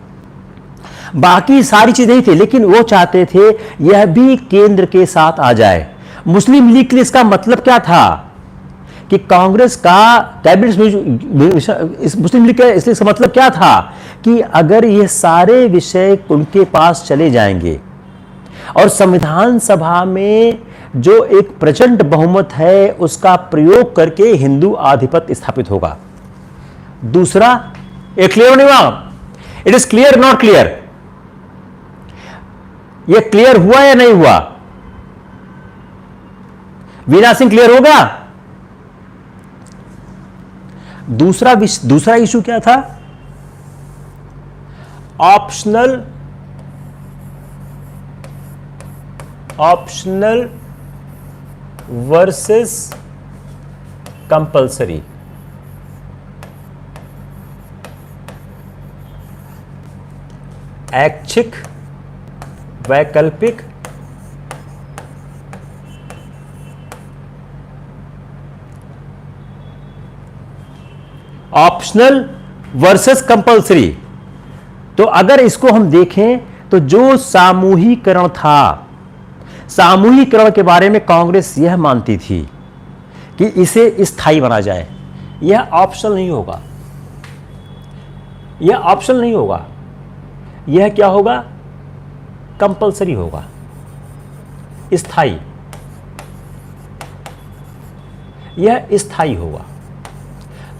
बाकी सारी चीजें ही थी। लेकिन वो चाहते थे यह भी केंद्र के साथ आ जाए। मुस्लिम लीग के लिए इसका मतलब क्या था कि कांग्रेस का कैबिनेट मुस्लिम लीग का इसलिए इसका मतलब क्या था कि अगर ये सारे विषय उनके पास चले जाएंगे और संविधान सभा में जो एक प्रचंड बहुमत है उसका प्रयोग करके हिंदू आधिपत्य स्थापित होगा। दूसरा, ये क्लियर नहीं हुआ? It is clear not clear? ये क्लियर हुआ या नहीं हुआ? वीना सिंह क्लियर होगा? दूसरा इशू क्या था? Optional versus compulsory. ऐच्छिक, वैकल्पिक, ऑप्शनल वर्सेस कंपल्सरी। तो अगर इसको हम देखें तो जो सामूहिकरण था, सामूहिकरण के बारे में कांग्रेस यह मानती थी कि इसे स्थायी बना जाए। यह ऑप्शनल नहीं होगा, यह ऑप्शनल नहीं होगा, यह क्या होगा? कंपल्सरी होगा, स्थायी। यह स्थायी होगा।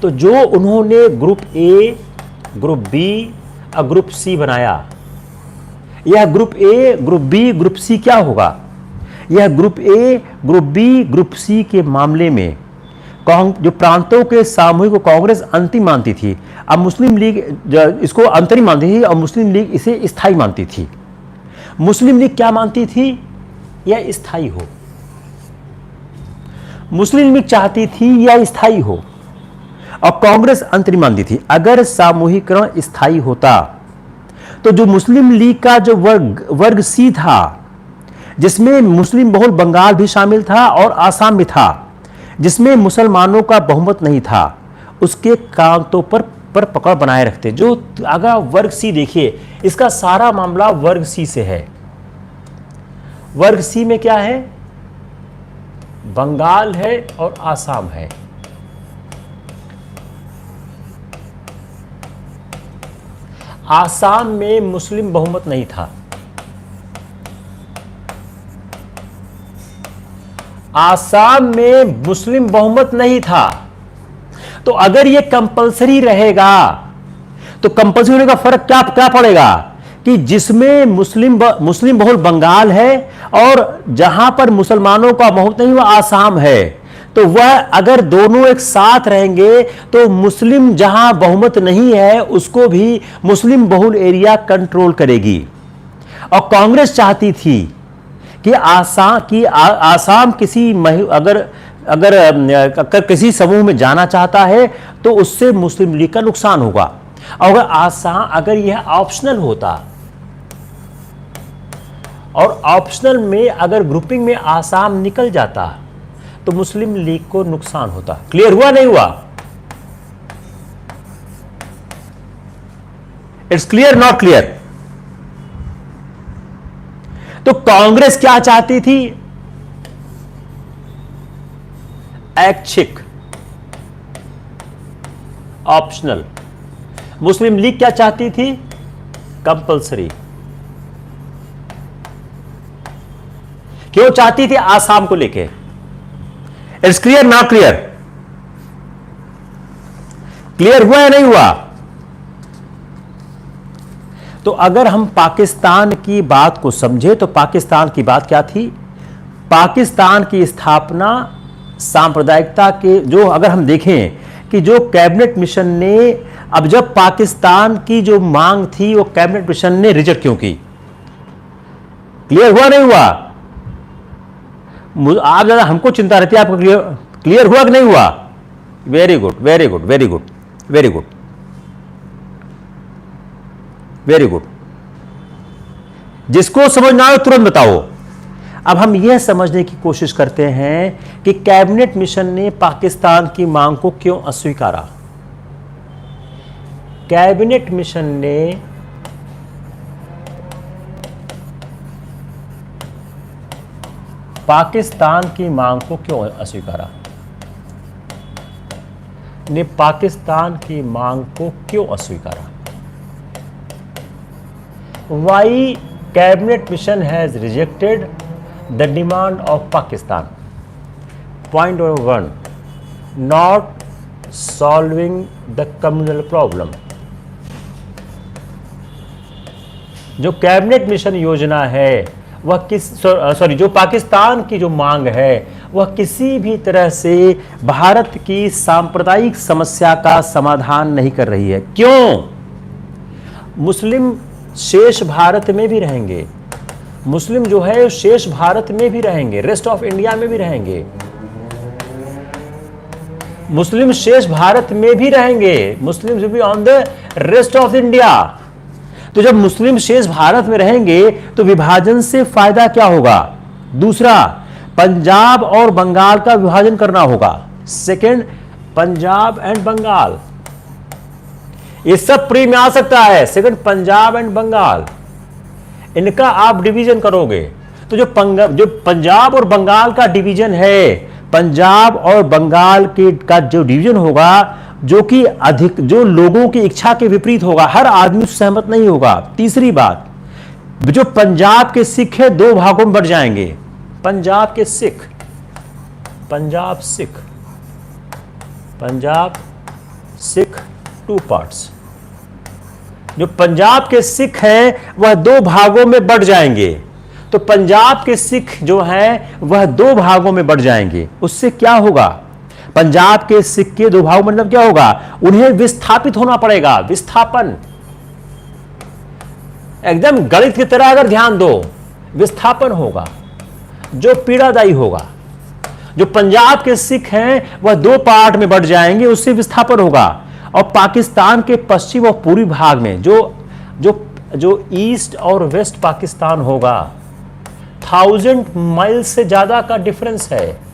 तो जो उन्होंने ग्रुप ए, ग्रुप बी और ग्रुप सी बनाया, यह group A, group B, group C क्या होगा? यह group A, group B, group C के मामले में जो प्रांतों के सामूहिक को कांग्रेस अंतिम मानती थी, अब मुस्लिम लीग इसको अंतरिम मानती थी और मुस्लिम लीग इसे स्थायी मानती थी। मुस्लिम लीग क्या मानती थी? यह स्थायी हो। मुस्लिम लीग चाहती थी यह स्थायी हो और कांग्रेस अंतरिम मानती थी। अगर सामूहिकरण स्थायी होता तो जो मुस्लिम लीग का जो वर्ग सी था, जिसमें मुस्लिम बहुल बंगाल भी शामिल था और आसाम भी था, जिसमें मुसलमानों का बहुमत नहीं था, उसके कांतों पर पकड़ बनाए रखते। जो अगर वर्ग सी देखिए, इसका सारा मामला वर्ग सी से है। वर्ग सी में क्या है? बंगाल है और आसाम है। आसाम में मुस्लिम बहुमत नहीं था। आसाम में मुस्लिम बहुमत नहीं था। तो अगर यह कंपलसरी रहेगा तो कंपलसरी होने का फर्क क्या पड़ेगा कि जिसमें मुस्लिम बहुल बंगाल है और जहां पर मुसलमानों का बहुमत नहीं, वह आसाम है। तो वह अगर दोनों एक साथ रहेंगे तो मुस्लिम जहां बहुमत नहीं है उसको भी मुस्लिम बहुल एरिया कंट्रोल करेगी। और कांग्रेस चाहती थी कि आसाम किसी अगर किसी समूह में जाना चाहता है तो उससे मुस्लिम लीग का नुकसान होगा। अगर यह ऑप्शनल होता और ऑप्शनल में अगर ग्रुपिंग में आसाम निकल जाता तो मुस्लिम लीग को नुकसान होता। क्लियर हुआ नहीं हुआ? It's clear not clear? तो कांग्रेस क्या चाहती थी? ऐच्छिक, ऑप्शनल। मुस्लिम लीग क्या चाहती थी? कंपल्सरी। क्यों चाहती थी? आसाम को लेके। It's clear, not clear? Clear हुआ या नहीं हुआ? तो अगर हम पाकिस्तान की बात को समझे तो पाकिस्तान की बात क्या थी? पाकिस्तान की स्थापना सांप्रदायिकता के, जो अगर हम देखें कि जो कैबिनेट मिशन ने, अब जब पाकिस्तान की जो मांग थी वो कैबिनेट मिशन ने रिजेक्ट क्यों की? क्लियर हुआ नहीं हुआ? आप ज्यादा हमको चिंता रहती है, आपको क्लियर हुआ कि नहीं हुआ? Very good, very good, very good, very good, very good. जिसको समझना हो तुरंत बताओ। अब हम यह समझने की कोशिश करते हैं कि कैबिनेट मिशन ने पाकिस्तान की मांग को क्यों अस्वीकारा। कैबिनेट मिशन ने पाकिस्तान की मांग को क्यों अस्वीकारा? ने पाकिस्तान की मांग को क्यों अस्वीकारा? Why cabinet mission has rejected the demand of Pakistan? Point number 1, not solving the communal problem. जो कैबिनेट मिशन योजना है वह जो पाकिस्तान की जो मांग है वह किसी भी तरह से भारत की सांप्रदायिक समस्या का समाधान नहीं कर रही है। क्यों? मुस्लिम शेष भारत में भी रहेंगे, मुस्लिम जो है शेष भारत में भी रहेंगे, रेस्ट ऑफ इंडिया में भी रहेंगे, मुस्लिम शेष भारत में भी रहेंगे, Muslim will be on the rest of India. तो जब मुस्लिम शेष भारत में रहेंगे तो विभाजन से फायदा क्या होगा? दूसरा, पंजाब और बंगाल का विभाजन करना होगा। सेकंड, पंजाब एंड बंगाल, ये सब प्री में आ सकता है। सेकंड, पंजाब एंड बंगाल, इनका आप डिवीजन करोगे तो जो पंजाब और बंगाल का डिवीजन है, पंजाब और बंगाल का जो डिवीजन होगा, जो कि अधिक जो लोगों की इच्छा के विपरीत होगा, हर आदमी सहमत नहीं होगा। तीसरी बात, जो पंजाब के सिख है दो भागों में बढ़ जाएंगे। पंजाब के सिख, पंजाब सिख, पंजाब सिख, टू पार्ट्स। जो पंजाब के सिख हैं वह दो भागों में बढ़ जाएंगे। तो पंजाब के सिख जो हैं वह दो भागों में बढ़ जाएंगे। उससे क्या होगा? पंजाब के सिख के दो भागों मतलब क्या होगा? उन्हें विस्थापित होना पड़ेगा। विस्थापन, एकदम गणित की तरह अगर ध्यान दो, विस्थापन होगा जो पीड़ादायी होगा। जो पंजाब के सिख हैं वह दो पार्ट में बढ़ जाएंगे, उससे विस्थापन होगा। और पाकिस्तान के पश्चिम और पूर्वी भाग में जो ईस्ट और वेस्ट पाकिस्तान होगा, 1000 माइल से ज्यादा का डिफरेंस है,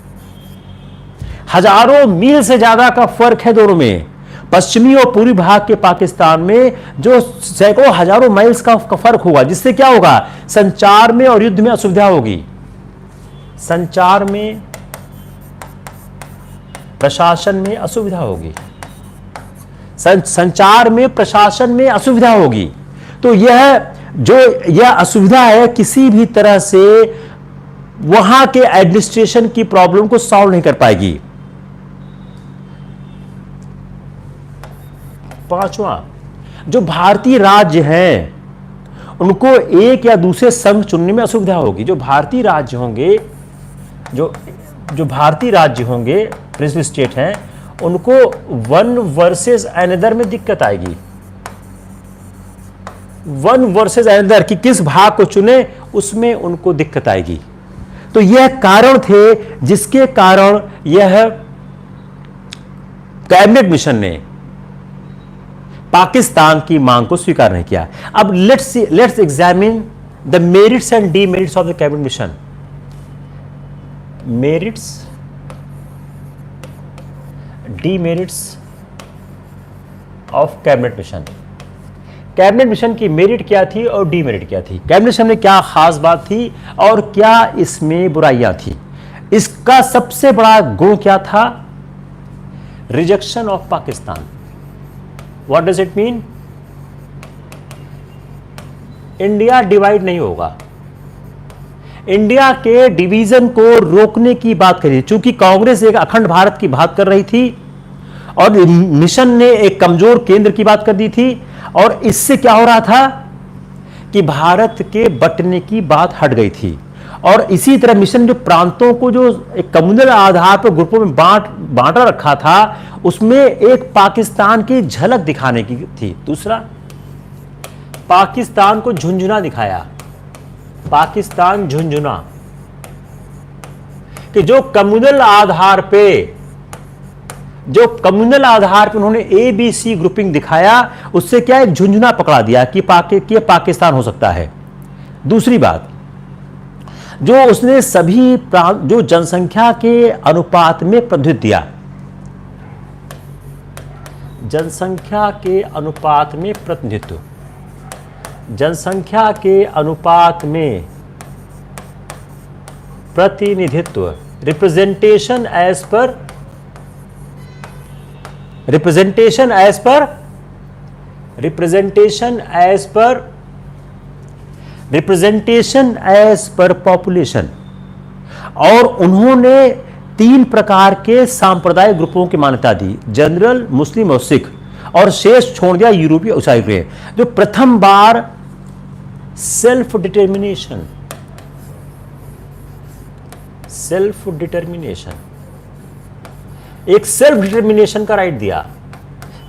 हजारों मील से ज्यादा का फर्क है दोनों में। पश्चिमी और पूर्वी भाग के पाकिस्तान में जो सैकड़ों हजारों माइल्स का फर्क होगा, जिससे क्या होगा? संचार में और युद्ध में असुविधा होगी। संचार में, प्रशासन में असुविधा होगी, संचार में, प्रशासन में असुविधा होगी। तो यह असुविधा है, किसी भी तरह से वहां के एडमिनिस्ट्रेशन की प्रॉब्लम को सॉल्व नहीं कर पाएगी। पांचवा, जो भारतीय राज्य हैं उनको एक या दूसरे संघ चुनने में असुविधा होगी। जो भारतीय राज्य होंगे, जो भारतीय राज्य होंगे, प्रिंसिपल स्टेट हैं, उनको वन वर्सेस अनदर में दिक्कत आएगी। वन वर्सेस अनदर कि किस भाग को चुने, उसमें उनको दिक्कत आएगी। तो यह कारण थे जिसके कारण यह कैबिनेट मिशन ने पाकिस्तान की मांग को स्वीकार नहीं किया। अब let's examine the merits and demerits of the cabinet mission. Merits, demerits of cabinet mission. Cabinet mission की मेरिट क्या थी और डीमेरिट क्या थी? कैबिनेट मिशन में क्या खास बात थी और क्या इसमें बुराइयां थी? इसका सबसे बड़ा गुण क्या था? Rejection of Pakistan. What does it mean? India divide नहीं होगा। इंडिया के डिवीजन को रोकने की बात करी। चूंकि कांग्रेस एक अखंड भारत की बात कर रही थी और मिशन ने एक कमजोर केंद्र की बात कर दी थी, और इससे क्या हो रहा था कि भारत के बंटने की बात हट गई थी। और इसी तरह मिशन जो प्रांतों को जो एक कम्युनल आधार पर ग्रुपों में बांटा रखा था, उसमें एक पाकिस्तान की झलक दिखाने की थी। दूसरा, पाकिस्तान को झुंझुना दिखाया, पाकिस्तान झुंझुना, कि जो कम्युनल आधार पे उन्होंने ABC ग्रुपिंग दिखाया, उससे क्या एक झुंझुना पकड़ा दिया कि पाकिस्तान हो सकता है। दूसरी बात, जो उसने सभी जो जनसंख्या के अनुपात में प्रतिनिधित्व दिया, जनसंख्या के अनुपात में प्रतिनिधित्व, जनसंख्या के अनुपात में प्रतिनिधित्व, रिप्रेजेंटेशन एज पर पॉपुलेशन। और उन्होंने 3 प्रकार के सांप्रदायिक ग्रुपों की मान्यता दी, जनरल, मुस्लिम और सिख, और शेष छोड़ दिया यूरोपीय ईसाई। जो प्रथम बार सेल्फ डिटर्मिनेशन का राइट दिया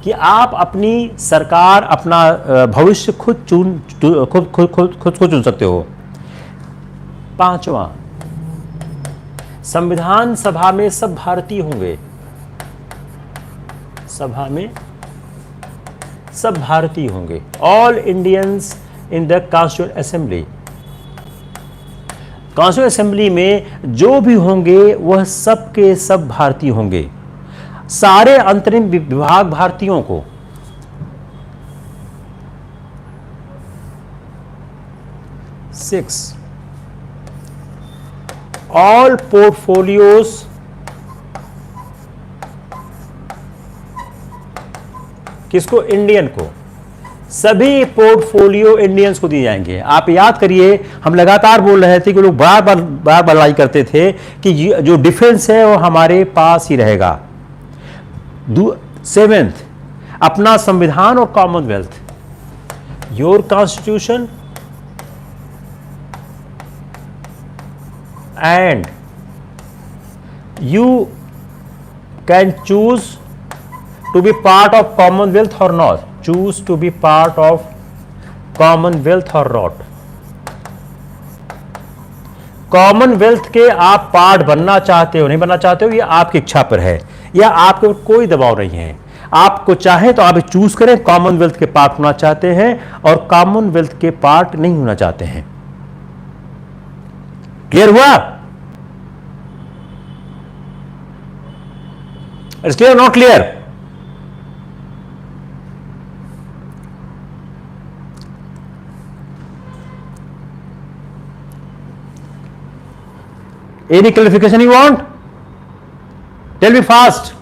कि आप अपनी सरकार, अपना भविष्य खुद चुन सकते हो। 5वां, संविधान सभा में सब भारतीय होंगे, सभा में सब भारतीय होंगे, all Indians in the constituent assembly. Constituent assembly में जो भी होंगे वह सब के सब भारतीय होंगे, सारे अंतरिम विभाग भारतीयों को। 6, ऑल पोर्टफोलियोज किसको? इंडियन को। सभी पोर्टफोलियो इंडियंस को दिए जाएंगे। आप याद करिए, हम लगातार बोल रहे थे कि लोग बार लड़ाई करते थे कि जो डिफेंस है वो हमारे पास ही रहेगा। 7th, अपना संविधान और Commonwealth, your constitution and you can choose to be part of Commonwealth और not, choose to be part of Commonwealth और नॉट। कॉमनवेल्थ के आप पार्ट बनना चाहते हो, नहीं बनना चाहते हो, ये आपकी इच्छा पर है, या आपके ऊपर कोई दबाव नहीं है। आपको चाहे तो आप चूज करें, कॉमनवेल्थ के पार्ट होना चाहते हैं और कॉमनवेल्थ के पार्ट नहीं होना चाहते हैं। क्लियर हुआ? It's clear, not clear? Any clarification you want? Tell me fast.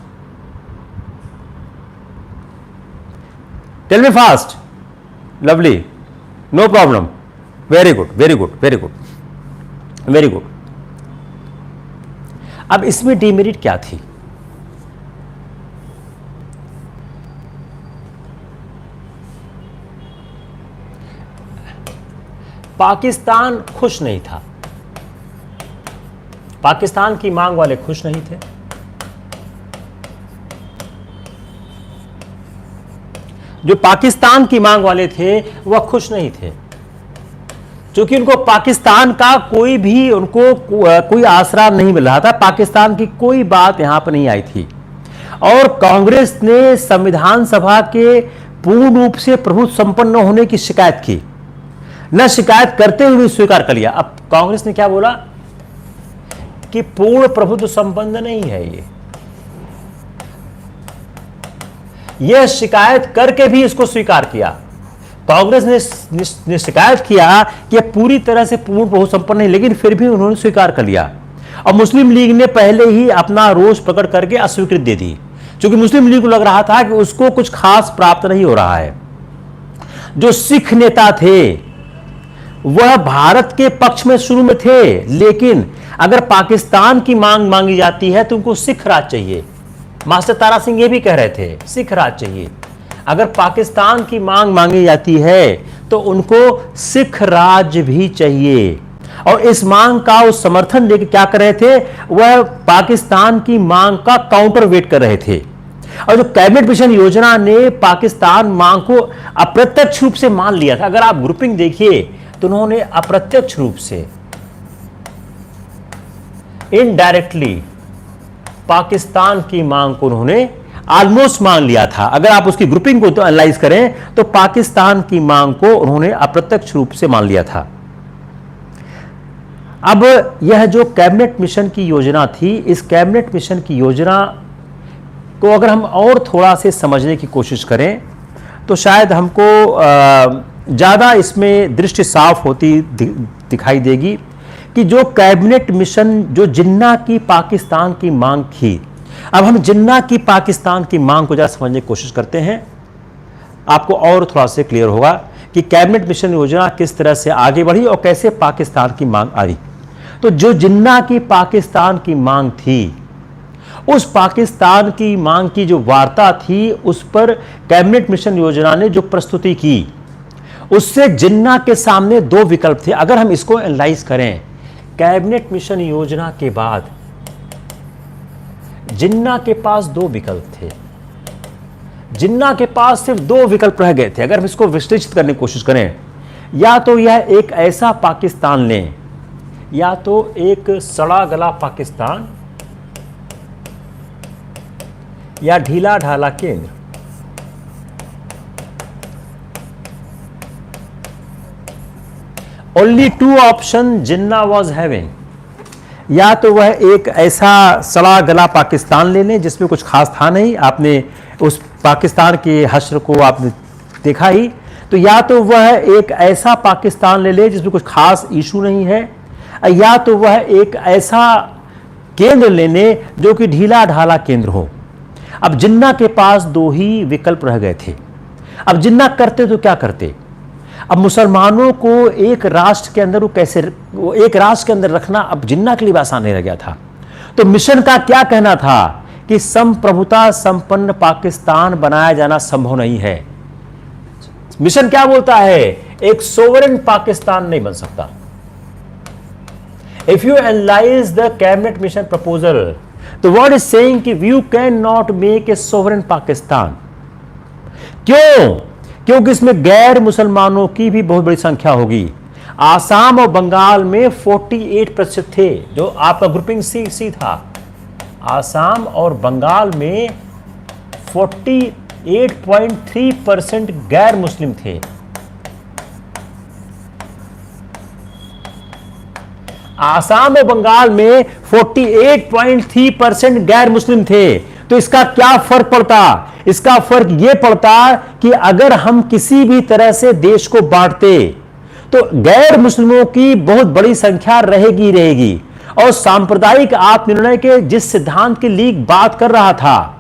Tell me fast. Lovely. No problem. Very good. Very good. Very good. Very good. अब इसमें डिमेरिट क्या थी? पाकिस्तान खुश नहीं था, पाकिस्तान की मांग वाले खुश नहीं थे। जो पाकिस्तान की मांग वाले थे वह खुश नहीं थे, क्योंकि उनको पाकिस्तान का कोई आसरा नहीं मिल रहा था, पाकिस्तान की कोई बात यहां पर नहीं आई थी। और कांग्रेस ने संविधान सभा के पूर्ण रूप से प्रभुत्व संपन्न होने की शिकायत की, न शिकायत करते हुए स्वीकार कर लिया। अब कांग्रेस ने क्या बोला कि पूर्ण प्रभुत्व संपन्न नहीं है, यह शिकायत करके भी इसको स्वीकार किया। कांग्रेस ने शिकायत किया कि पूरी तरह से पूर्ण प्रभुत्व संपन्न नहीं, लेकिन फिर भी उन्होंने स्वीकार कर लिया। और मुस्लिम लीग ने पहले ही अपना रोष प्रकट करके अस्वीकृति दे दी, क्योंकि मुस्लिम लीग को लग रहा था कि उसको कुछ खास प्राप्त नहीं हो रहा है। जो सिख नेता थे वह भारत के पक्ष में शुरू में थे, लेकिन अगर पाकिस्तान की मांग मांगी जाती है तो उनको सिख राज चाहिए। मास्टर तारा सिंह ये भी कह रहे थे, सिख राज चाहिए। अगर पाकिस्तान की मांग मांगी जाती है तो उनको सिख राज भी चाहिए। और इस मांग का वो समर्थन देकर क्या कर रहे थे, वह पाकिस्तान की मांग का काउंटर वेट कर रहे थे। और जो कैबिनेट मिशन योजना ने पाकिस्तान मांग को अप्रत्यक्ष रूप से मान लिया था। अगर आप ग्रुपिंग देखिए तो उन्होंने अप्रत्यक्ष रूप से, इनडायरेक्टली पाकिस्तान की मांग को उन्होंने ऑलमोस्ट मान लिया था। अगर आप उसकी ग्रुपिंग को तो एनालाइज करें तो पाकिस्तान की मांग को उन्होंने अप्रत्यक्ष रूप से मान लिया था। अब यह जो कैबिनेट मिशन की योजना थी, इस कैबिनेट मिशन की योजना को अगर हम और थोड़ा से समझने की कोशिश करें तो शायद हमको ज़्यादा इसमें दृष्टि साफ होती दिखाई देगी कि जो कैबिनेट मिशन जो जिन्ना की पाकिस्तान की मांग थी। अब हम जिन्ना की पाकिस्तान की मांग को ज़रा समझने की कोशिश करते हैं, आपको और थोड़ा से क्लियर होगा कि कैबिनेट मिशन योजना किस तरह से आगे बढ़ी और कैसे पाकिस्तान की मांग आई। तो जो जिन्ना की पाकिस्तान की मांग थी, उस पाकिस्तान की मांग की जो वार्ता थी, उस पर कैबिनेट मिशन योजना ने जो प्रस्तुति की, उससे जिन्ना के सामने दो विकल्प थे। अगर हम इसको एनालाइज करें, कैबिनेट मिशन योजना के बाद जिन्ना के पास दो विकल्प थे। जिन्ना के पास सिर्फ दो विकल्प रह गए थे। अगर हम इसको विश्लेषित करने की कोशिश करें, या तो यह एक ऐसा पाकिस्तान लें, या तो एक सड़ा गला पाकिस्तान, या ढीला ढाला केंद्र। Only two option Jinnah was having. या तो वह एक ऐसा सड़ा गला पाकिस्तान ले लें जिसमें कुछ खास था नहीं, आपने उस पाकिस्तान के हश्र को आपने देखा ही, तो या तो वह एक ऐसा पाकिस्तान ले ले जिसमें कुछ खास इशू नहीं है, या तो वह एक ऐसा केंद्र लेने जो कि ढीला ढाला केंद्र हो। अब जिन्ना के पास दो ही विकल्प रह गए थे। अब जिन्ना करते तो क्या करते? अब मुसलमानों को एक राष्ट्र के अंदर एक राष्ट्र के अंदर रखना अब जिन्ना के लिए आसान नहीं रह गया था। तो मिशन का क्या कहना था कि संप्रभुता संपन्न पाकिस्तान बनाया जाना संभव नहीं है। मिशन क्या बोलता है? एक सोवरेन पाकिस्तान नहीं बन सकता। If you analyse the cabinet mission proposal, तो व्हाट इज सेइंग कि you can not make a sovereign Pakistan. क्यों? क्योंकि इसमें गैर मुसलमानों की भी बहुत बड़ी संख्या होगी। आसाम और बंगाल में 48% थे, जो आपका ग्रुपिंग सी था। आसाम और बंगाल में 48.3% गैर मुस्लिम थे। आसाम और बंगाल में 48.3% गैर मुस्लिम थे। तो इसका क्या फर्क पड़ता? इसका फर्क यह पड़ता कि अगर हम किसी भी तरह से देश को बांटते तो गैर मुस्लिमों की बहुत बड़ी संख्या रहेगी। और सांप्रदायिक आत्मनिर्णय के जिस सिद्धांत की लीग बात कर रहा था,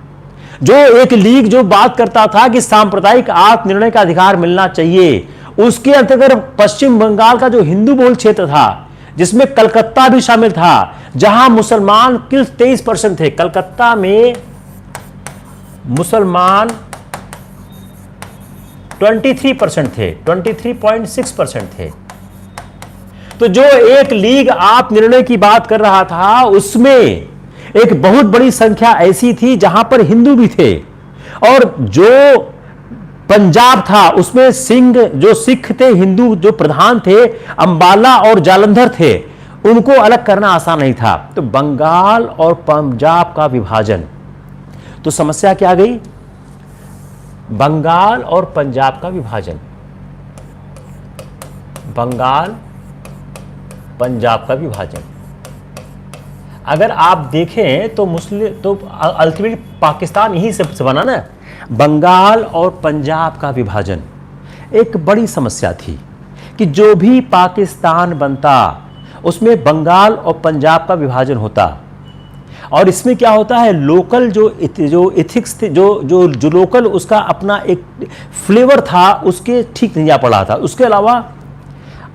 जो एक लीग जो बात करता था कि सांप्रदायिक आत्मनिर्णय का अधिकार मिलना चाहिए, उसके अंतर्गत पश्चिम बंगाल का जो हिंदू बहुल क्षेत्र था, जिसमें कलकत्ता भी शामिल था, जहां मुसलमान कुल 23% थे। कलकत्ता में मुसलमान 23% थे, 23.6% थे। तो जो एक लीग आप निर्णय की बात कर रहा था, उसमें एक बहुत बड़ी संख्या ऐसी थी जहां पर हिंदू भी थे। और जो पंजाब था, उसमें जो सिख थे, हिंदू जो प्रधान थे, अंबाला और जालंधर थे, उनको अलग करना आसान नहीं था। तो बंगाल और पंजाब का विभाजन, तो समस्या क्या आ गई? बंगाल और पंजाब का विभाजन, बंगाल पंजाब का विभाजन। अगर आप देखें तो अल्टीमेटली पाकिस्तान यही से बना ना। बंगाल और पंजाब का विभाजन एक बड़ी समस्या थी कि जो भी पाकिस्तान बनता उसमें बंगाल और पंजाब का विभाजन होता। और इसमें क्या होता है, लोकल जो इथिक्स थे, जो लोकल उसका अपना एक फ्लेवर था, उसके ठीक नहीं जा पड़ा था। उसके अलावा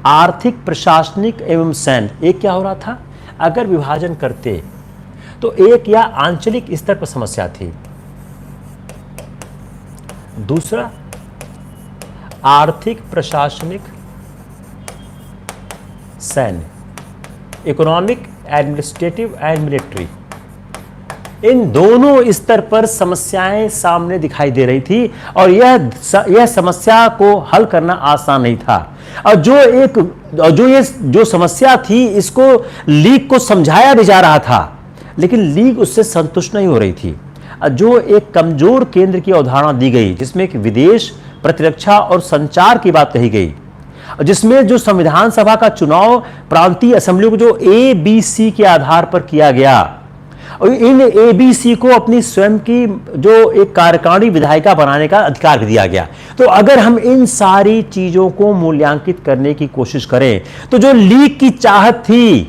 आर्थिक, प्रशासनिक एवं सैन्य। एक क्या हो रहा था, अगर विभाजन करते तो एक या आंचलिक स्तर पर समस्या थी, दूसरा आर्थिक, प्रशासनिक, सैन्य, इकोनॉमिक, एडमिनिस्ट्रेटिव एंड मिलिट्री, इन दोनों स्तर पर समस्याएं सामने दिखाई दे रही थी और यह समस्या को हल करना आसान नहीं था। और जो समस्या थी इसको लीग को समझाया भी जा रहा था, लेकिन लीग उससे संतुष्ट नहीं हो रही थी। जो एक कमजोर केंद्र की अवधारणा दी गई, जिसमें कि विदेश, प्रतिरक्षा और संचार की बात कही गई, जिसमें जो संविधान सभा का चुनाव प्रांतीय असेंबलियों को जो ABC के आधार पर किया गया, और इन ABC को अपनी स्वयं की जो एक कार्यकारिणी विधायिका बनाने का अधिकार दिया गया। तो अगर हम इन सारी चीजों को मूल्यांकित करने की कोशिश करें तो जो लीग की चाहत थी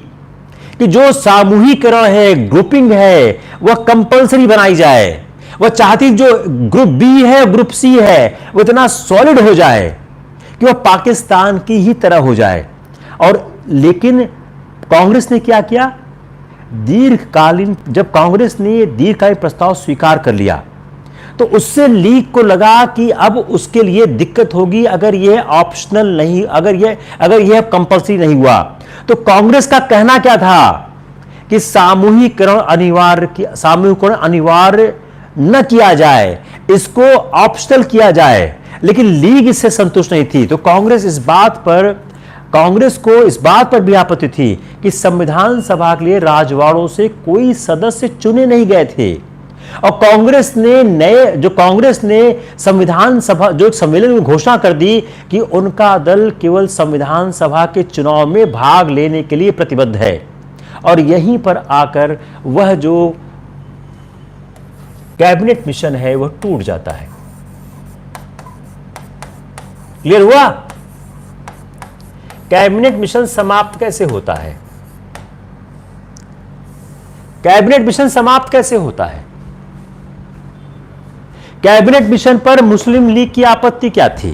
कि जो सामूहिकरण है, ग्रुपिंग है, वह कंपल्सरी बनाई जाए, वह चाहती जो ग्रुप बी है, ग्रुप सी है, वो इतना सॉलिड हो जाए कि वह पाकिस्तान की ही तरह हो जाए। और लेकिन कांग्रेस ने क्या किया, दीर्घकालीन, जब कांग्रेस ने ये दीर्घकालीन प्रस्ताव स्वीकार कर लिया तो उससे लीग को लगा कि अब उसके लिए दिक्कत होगी अगर यह ऑप्शनल नहीं, अगर यह कंपल्सरी नहीं हुआ। तो कांग्रेस का कहना क्या था कि सामूहिकरण अनिवार्य न किया जाए, इसको ऑप्शनल किया जाए, लेकिन लीग इससे संतुष्ट नहीं थी। तो कांग्रेस को इस बात पर भी आपत्ति थी कि संविधान सभा के लिए राजवाड़ों से कोई सदस्य चुने नहीं गए थे, और कांग्रेस ने संविधान सभा जो सम्मेलन में घोषणा कर दी कि उनका दल केवल संविधान सभा के चुनाव में भाग लेने के लिए प्रतिबद्ध है। और यहीं पर आकर वह जो कैबिनेट मिशन है वह टूट जाता है। क्लियर हुआ? कैबिनेट मिशन समाप्त कैसे होता है? कैबिनेट मिशन समाप्त कैसे होता है? कैबिनेट मिशन पर मुस्लिम लीग की आपत्ति क्या थी?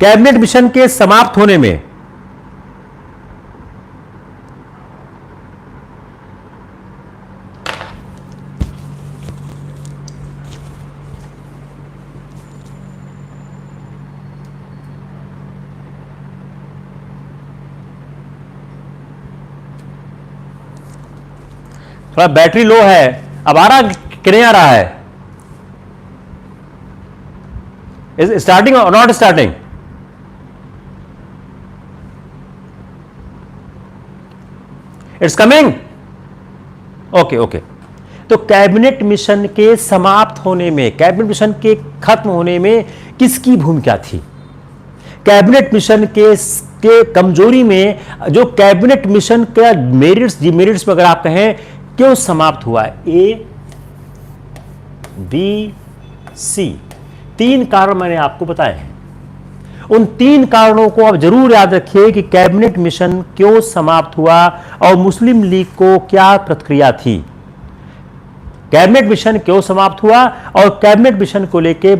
कैबिनेट मिशन के समाप्त होने में थोड़ा बैटरी लो है, अब आ रहा कि नहीं आ रहा है? इज स्टार्टिंग और not starting? It's coming? Okay. तो कैबिनेट मिशन के समाप्त होने में, कैबिनेट मिशन के खत्म होने में किसकी भूमिका थी? कैबिनेट मिशन के कमजोरी में जो कैबिनेट मिशन का मेरिट्स, डिमेरिट्स में अगर आप कहें क्यों समाप्त हुआ है, A, B, C, 3 कारण मैंने आपको बताए हैं। उन 3 कारणों को आप जरूर याद रखिए कि कैबिनेट मिशन क्यों समाप्त हुआ और मुस्लिम लीग को क्या प्रतिक्रिया थी। कैबिनेट मिशन क्यों समाप्त हुआ और कैबिनेट मिशन को लेके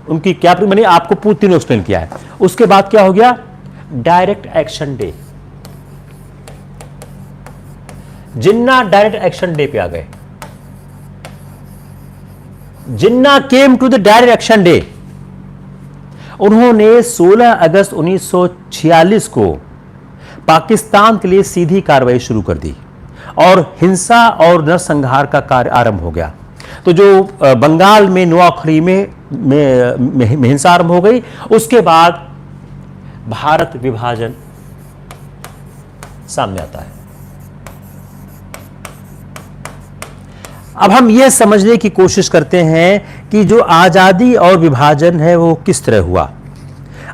उनकी क्या, मैंने आपको तीनों एक्सप्लेन किया है। उसके बाद क्या हो गया, direct action day. Jinnah direct action day पे आ गए। Jinnah came to the direct action day. उन्होंने 16 अगस्त 1946 को पाकिस्तान के लिए सीधी कार्रवाई शुरू कर दी और हिंसा और नरसंहार का कार्य आरंभ हो गया। तो जो बंगाल में नोआखली में हिंसा आरंभ हो गई, उसके बाद भारत विभाजन सामने आता है। अब हम यह समझने की कोशिश करते हैं कि जो आजादी और विभाजन है वो किस तरह हुआ।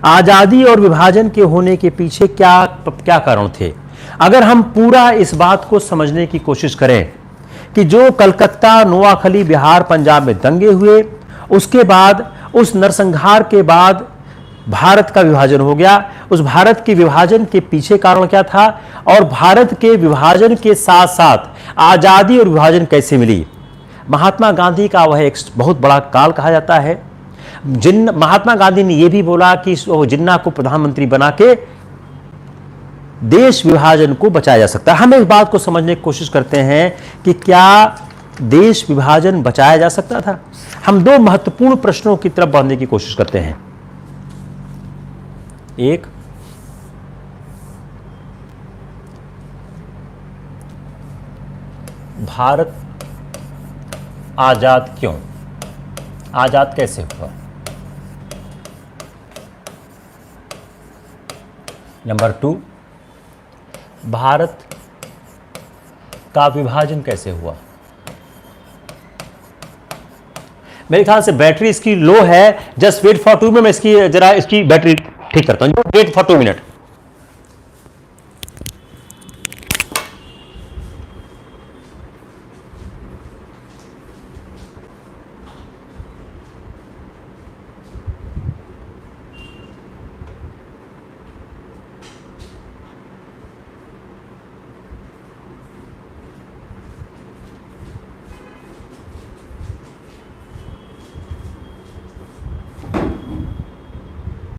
आजादी और विभाजन के होने के पीछे क्या कारण थे। अगर हम पूरा इस बात को समझने की कोशिश करें कि जो कलकत्ता, नोआखली, बिहार, पंजाब में दंगे हुए, उसके बाद उस नरसंहार के बाद भारत का विभाजन हो गया। उस भारत के विभाजन के पीछे कारण क्या था और भारत के विभाजन के साथ साथ आजादी और विभाजन कैसे मिली। महात्मा गांधी का वह एक बहुत बड़ा काल कहा जाता है। महात्मा गांधी ने यह भी बोला कि जिन्ना को प्रधानमंत्री बना के देश विभाजन को बचाया जा सकता है। हम इस बात को समझने की कोशिश करते हैं कि क्या देश विभाजन बचाया जा सकता था। हम दो महत्वपूर्ण प्रश्नों की तरफ बढ़ने की कोशिश करते हैं। एक, भारत आजाद क्यों, आजाद कैसे हुआ। नंबर 2, भारत का विभाजन कैसे हुआ। मेरे ख्याल से बैटरी इसकी लो है। जस्ट वेट फॉर 2 में मैं इसकी जरा इसकी बैटरी ठीक करता हूं। Wait for 2 minute.